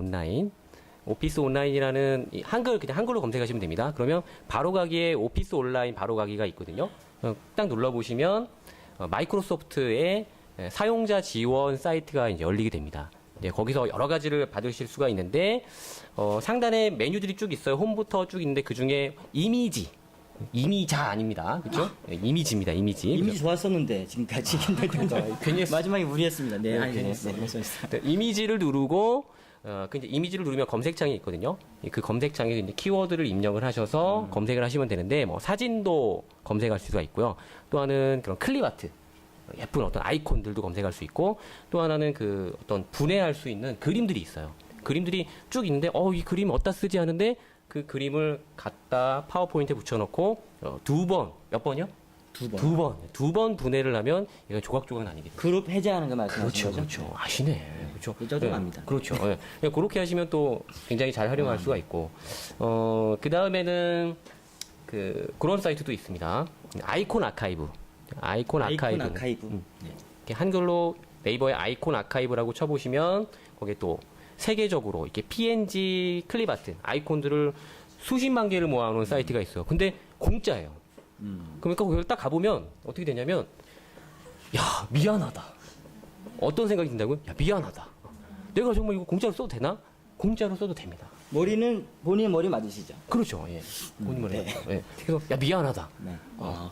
온라인이라는 그냥 한글로 검색하시면 됩니다. 그러면 바로가기에 오피스 온라인 바로가기가 있거든요. 딱 눌러보시면 마이크로소프트의 사용자 지원 사이트가 이제 열리게 됩니다. 네, 거기서 여러 가지를 받으실 수가 있는데 상단에 메뉴들이 쭉 있어요. 홈부터 쭉 있는데 그 중에 이미지 이미자 아닙니다. 그렇죠? 네, 이미지입니다. 이미지. 이미지 좋았었는데 지금까지 괜히 마지막에 무리했습니다. 네, 괜히 네, 했어. 네, 말씀하세요. 네, 이미지를 누르고 그 이제 이미지를 누르면 검색창이 있거든요. 그 검색창에 이제 키워드를 입력을 하셔서 검색을 하시면 되는데 뭐 사진도 검색할 수가 있고요. 또 하나는 그런 클립 아트, 예쁜 어떤 아이콘들도 검색할 수 있고, 또 하나는 그 어떤 분해할 수 있는 그림들이 있어요. 그림들이 쭉 있는데 이 그림 어디다 쓰지 하는데 그 그림을 갖다 파워포인트에 붙여놓고 몇 번이요? 두 번 분해를 하면 얘가 조각조각 나뉘겠죠. 그룹 해제하는 거 말씀하시는 거죠? 그렇죠. 아시네. 그렇죠. 이 정도는 압니다. 그렇죠. 예. 그냥 그렇게 하시면 또 굉장히 잘 활용할 수가 있고, 그 다음에는 그런 사이트도 있습니다. 아이콘 아카이브. 아이콘 아카이브. 네. 이렇게 한글로 네이버에 아이콘 아카이브라고 쳐보시면 거기에 또 세계적으로 이렇게 PNG 클립 아트 아이콘들을 수십만 개를 모아놓은 사이트가 있어요. 근데 공짜예요. 그러니까 거기를 딱 가보면 어떻게 되냐면, 야, 미안하다. 어떤 생각이 든다고요? 야, 미안하다. 내가 정말 이거 공짜로 써도 되나? 공짜로 써도 됩니다. 머리는 본인 머리 맞으시죠? 그렇죠. 예. 본인 말이 네. 맞죠. 예. 그래서 야, 미안하다. 네.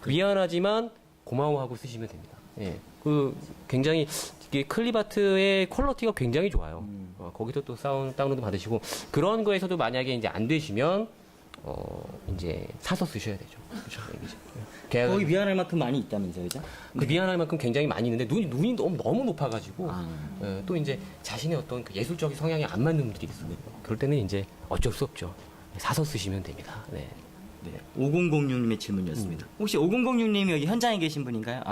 미안하지만 고마워하고 쓰시면 됩니다. 예. 굉장히 이게 클립아트의 퀄리티가 굉장히 좋아요. 거기서 또 다운로드 받으시고, 그런 거에서도 만약에 이제 안 되시면 이제 사서 쓰셔야 되죠. 그렇죠. 거기 미안할 만큼 많이 있다면서요, 그죠? 그 미안할 만큼 굉장히 많이 있는데 눈이 너무 높아가지고 아. 또 이제 자신의 어떤 그 예술적인 성향이 안 맞는 분들이 있어요. 그럴 때는 이제 어쩔 수 없죠. 사서 쓰시면 됩니다. 네. 네. 5006님의 질문이었습니다. 혹시 5006님이 여기 현장에 계신 분인가요?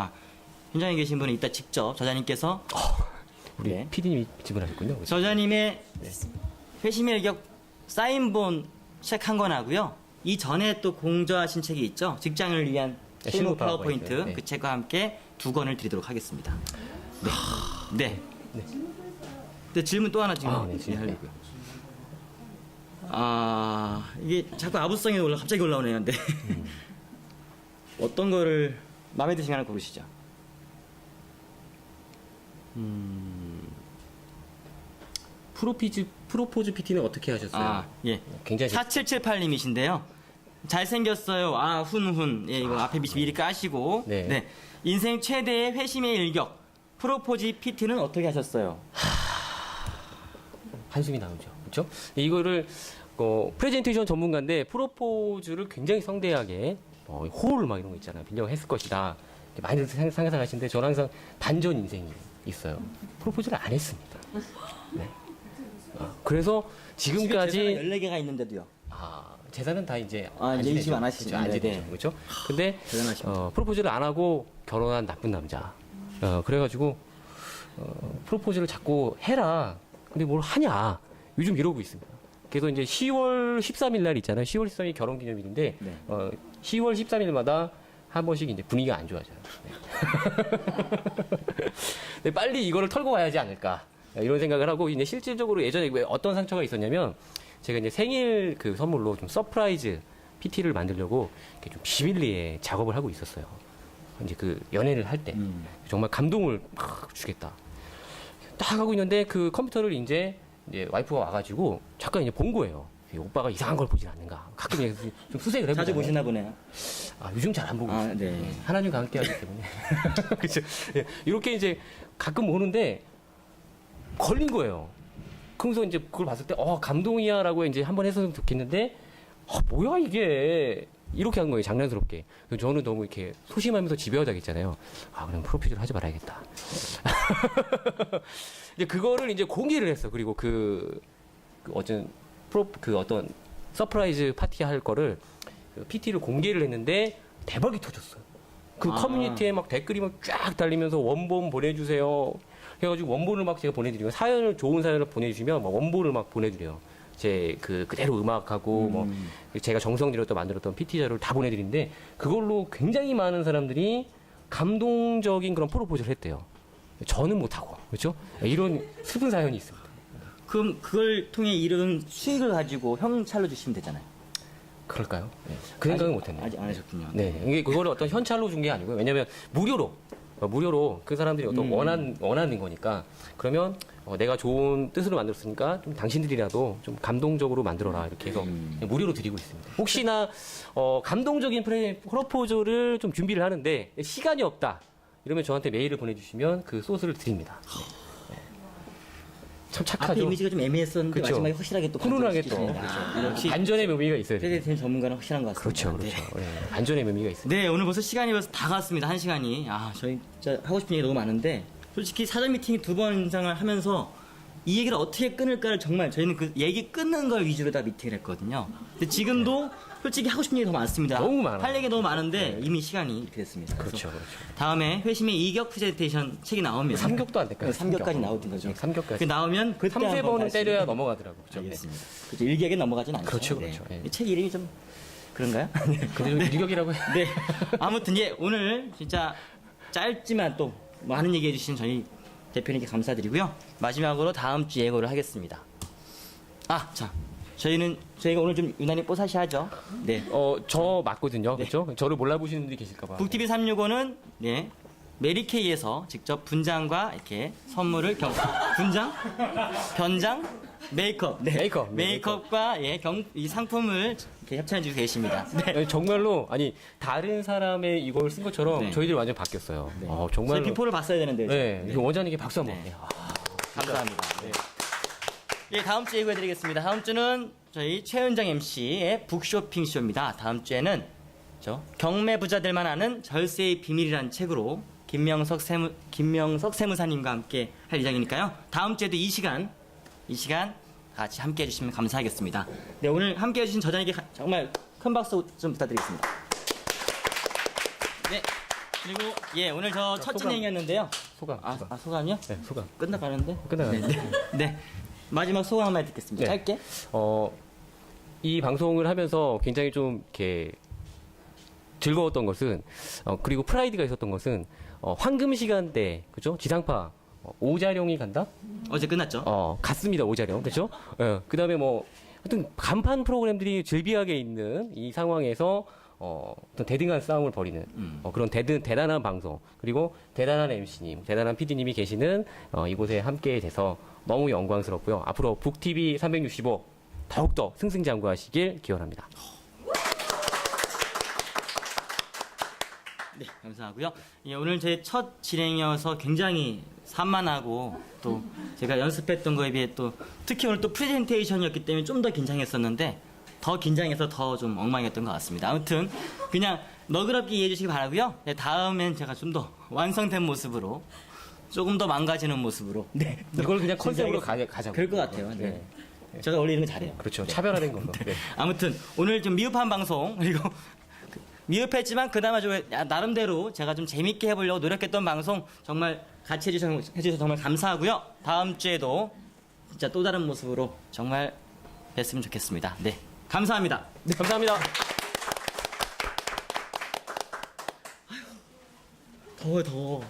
현장에 계신 분은 이따 직접 저자님께서 우리 네. PD님이 질문하셨군요. 그렇죠? 저자님의 회심의 일격 사인본 책 한 권 하고요. 이 전에 또 공저하신 책이 있죠. 직장을 위한 네, 실무 실무 파워포인트. 파워포인트. 네. 그 책과 함께 2권을 드리도록 하겠습니다. 네. 네. 네. 질문 또 하나 지금 네, 질문. 하려고요. 이게 자꾸 아부성이 갑자기 올라오네요. 근데 어떤 거를 마음에 드시면 하나 고르시죠. 프로포즈 PT는 어떻게 하셨어요? 예. 굉장히 4778님이신데요. 잘생겼어요. 훈훈. 예, 이거 앞에 미리 까시고. 네. 네. 인생 최대의 회심의 일격. 프로포즈 PT는 어떻게 하셨어요? 한숨이 나오죠. 그렇죠? 이거를 프레젠테이션 전문가인데 프로포즈를 굉장히 성대하게 홀 막 이런 거 있잖아요. 빌려가 했을 것이다. 많이들 상상하시는데 저는 항상 반전 인생이 있어요. 프로포즈를 안 했습니다. 네. 그래서 지금까지 재산은 14개가 있는데도요. 재산은 다 이제 이제 인식 안 하시죠. 안 네, 되죠. 네. 그렇죠? 근데 대단하십니다. 프로포즈를 안 하고 결혼한 나쁜 남자. 그래가지고 프로포즈를 자꾸 해라. 근데 뭘 하냐? 요즘 이러고 있습니다. 그래서 이제 10월 13일 날 있잖아요. 10월 13일 결혼기념일인데 네. 10월 13일마다 한 번씩 이제 분위기가 안 좋아져요. 네, 빨리 이거를 털고 가야지 않을까. 이런 생각을 하고, 이제 실질적으로 예전에 왜 어떤 상처가 있었냐면, 제가 이제 생일 그 선물로 좀 서프라이즈 PT를 만들려고 이렇게 좀 비밀리에 작업을 하고 있었어요. 이제 그 연애를 할 때. 정말 감동을 막 주겠다. 딱 하고 있는데 그 컴퓨터를 이제 와이프가 와가지고 잠깐 이제 본 거예요. 오빠가 이상한 걸 보진 않는가. 가끔 이제 좀 수색을 해보잖아요. 자주 보시나 보네요. 요즘 잘 안 보고 있어요. 네. 하나님과 함께 하기 때문에. 그렇죠. 예, 이렇게 이제 가끔 오는데 걸린 거예요. 그러면서 이제 그걸 봤을 때, 감동이야라고 이제 한번 했으면 좋겠는데, 뭐야 이게. 이렇게 한 거예요, 장난스럽게. 그래서 저는 너무 이렇게 소심하면서 집요하다겠잖아요. 그럼 프로포즈를 하지 말아야겠다. 이제 그거를 이제 공개를 했어. 그리고 어떤 서프라이즈 파티 할 거를 PT를 공개를 했는데 대박이 터졌어요. 커뮤니티에 막 댓글이 막 쫙 달리면서 원본 보내주세요. 그래가지고 원본을 막 제가 보내드리면 좋은 사연을 보내주시면 막 원본을 막 보내드려요. 그대로 음악하고 제가 정성 들여서 만들었던 PT 자료를 다 보내드리는데 그걸로 굉장히 많은 사람들이 감동적인 그런 프로포즈를 했대요. 저는 못하고, 그렇죠? 이런 슬픈 사연이 있습니다. 그럼 그걸 통해 이룬 수익을 가지고 현찰로 주시면 되잖아요. 그럴까요? 네. 그 생각은 못했네요. 아직 안 하셨군요. 네, 이게 그거를 어떤 현찰로 준 게 아니고요. 왜냐면 무료로 무료로 그 사람들이 어떤 원하는 거니까 그러면 내가 좋은 뜻으로 만들었으니까 좀 당신들이라도 좀 감동적으로 만들어라 이렇게 해서 무료로 드리고 있습니다. 혹시나 감동적인 프로포즈를 좀 준비를 하는데 시간이 없다 이러면 저한테 메일을 보내주시면 그 소스를 드립니다. 네. 참 앞에 착하죠. 이미지가 좀 애매했었는데 그쵸. 마지막에 확실하게 또 훈훈하게 또 반전시키십니다. 역시 반전의 묘미가 있어야 돼요. 세대된 전문가는 확실한 것 같습니다. 그렇죠, 그렇죠. 네, 반전의 묘미가 있습니다. 네, 오늘 벌써 시간이 벌써 다 갔습니다. 1시간이. 아, 저희 진짜 하고 싶은 얘기 너무 많은데 솔직히 사전 미팅 2번 이상을 하면서 이 얘기를 어떻게 끊을까를 정말 저희는 그 얘기 끊는 걸 위주로 다 미팅을 했거든요. 근데 지금도 솔직히 하고 싶은 얘기 더 많습니다. 너무 많아요. 할 얘기 너무 많은데 이미 시간이 이렇게 됐습니다. 그래서 그렇죠, 그렇죠. 다음에 회심의 이격 프레젠테이션 책이 나오면 3격도 안 될까요? 3격까지 나오던 거죠. 3격까지. 그 나오면 그때 3, 한번 3번은 다시- 때려야 넘어가더라고. 그죠? 알겠습니다. 그렇죠. 일격에 넘어가진 않죠. 그렇죠, 그렇죠. 네. 예. 책 이름이 좀 그런가요? 근데 좀 유격이라고 해. 네. 아무튼 예 오늘 진짜 짧지만 또 많은 얘기해 주신 저희 대표님께 감사드리고요. 마지막으로 다음 주 예고를 하겠습니다. 자 저희가 오늘 좀 유난히 뽀사시하죠. 네. 저 맞거든요. 그렇죠? 저를 몰라보시는 분들이 계실까봐. 북TV 365는 네. 메리케이에서 직접 분장과 이렇게 선물을 분장? 변장? 메이크업. 네. 메이크업. 메이크업과 이 상품을 이렇게 협찬해 주고 계십니다. 네. 네, 정말로 아니 다른 사람의 이걸 쓴 것처럼 네. 저희들이 완전 바뀌었어요. 네. 정말. 저희 비포를 봤어야 되는데. 네, 이거 원장님께 박수 한번. 네. 네. 감사합니다. 네. 예, 다음 주에 예고해드리겠습니다. 다음 주는 저희 최은정 MC의 북쇼핑 쇼입니다. 다음 주에는 경매 부자들만 아는 절세의 비밀이라는 책으로 김명석 세무사님과 함께 할 예정이니까요. 다음 주에도 이 시간 같이 함께 해주시면 감사하겠습니다. 네, 오늘 함께 해주신 저자님께 정말 큰 박수 좀 부탁드리겠습니다. 네, 그리고 오늘 저 첫 소감. 진행이었는데요. 소감. 소감이요? 네, 소감. 끝나가는데? 끝나가는데. 네. 마지막 소감 한마디 듣겠습니다. 네. 짧게. 이 방송을 하면서 굉장히 좀 이렇게 즐거웠던 것은 그리고 프라이드가 있었던 것은 황금 시간대 그죠? 지상파 오자룡이 간다? 어제 끝났죠? 갔습니다. 오자룡 그죠? 그다음에 뭐 하여튼 간판 프로그램들이 즐비하게 있는 이 상황에서 어떤 대등한 싸움을 벌이는 그런 대단한 방송 그리고 대단한 MC님, 대단한 PD님이 계시는 이곳에 함께 돼서 너무 영광스럽고요. 앞으로 북TV 365 더욱더 승승장구하시길 기원합니다. 네, 감사하고요. 예, 오늘 제 첫 진행이어서 굉장히 산만하고 또 제가 연습했던 거에 비해 또 특히 오늘 또 프레젠테이션이었기 때문에 좀 더 긴장했었는데 더 긴장해서 더 좀 엉망이었던 것 같습니다. 아무튼 그냥 너그럽게 이해해 주시기 바라고요. 네, 다음엔 제가 좀 더 완성된 모습으로 조금 더 망가지는 모습으로 네, 이걸 그냥 컨셉으로 가자고. 그럴 것 같아요. 네. 제가 원래 이런 거 잘해요. 그렇죠. 차별화된 거죠. 네. 아무튼 오늘 좀 미흡한 방송 그리고 미흡했지만 그나마 나름대로 제가 좀 재밌게 해보려고 노력했던 방송 정말 같이 해주셔서 정말 감사하고요. 다음 주에도 진짜 또 다른 모습으로 정말 뵀으면 좋겠습니다. 네, 감사합니다. 네, 감사합니다. 더워.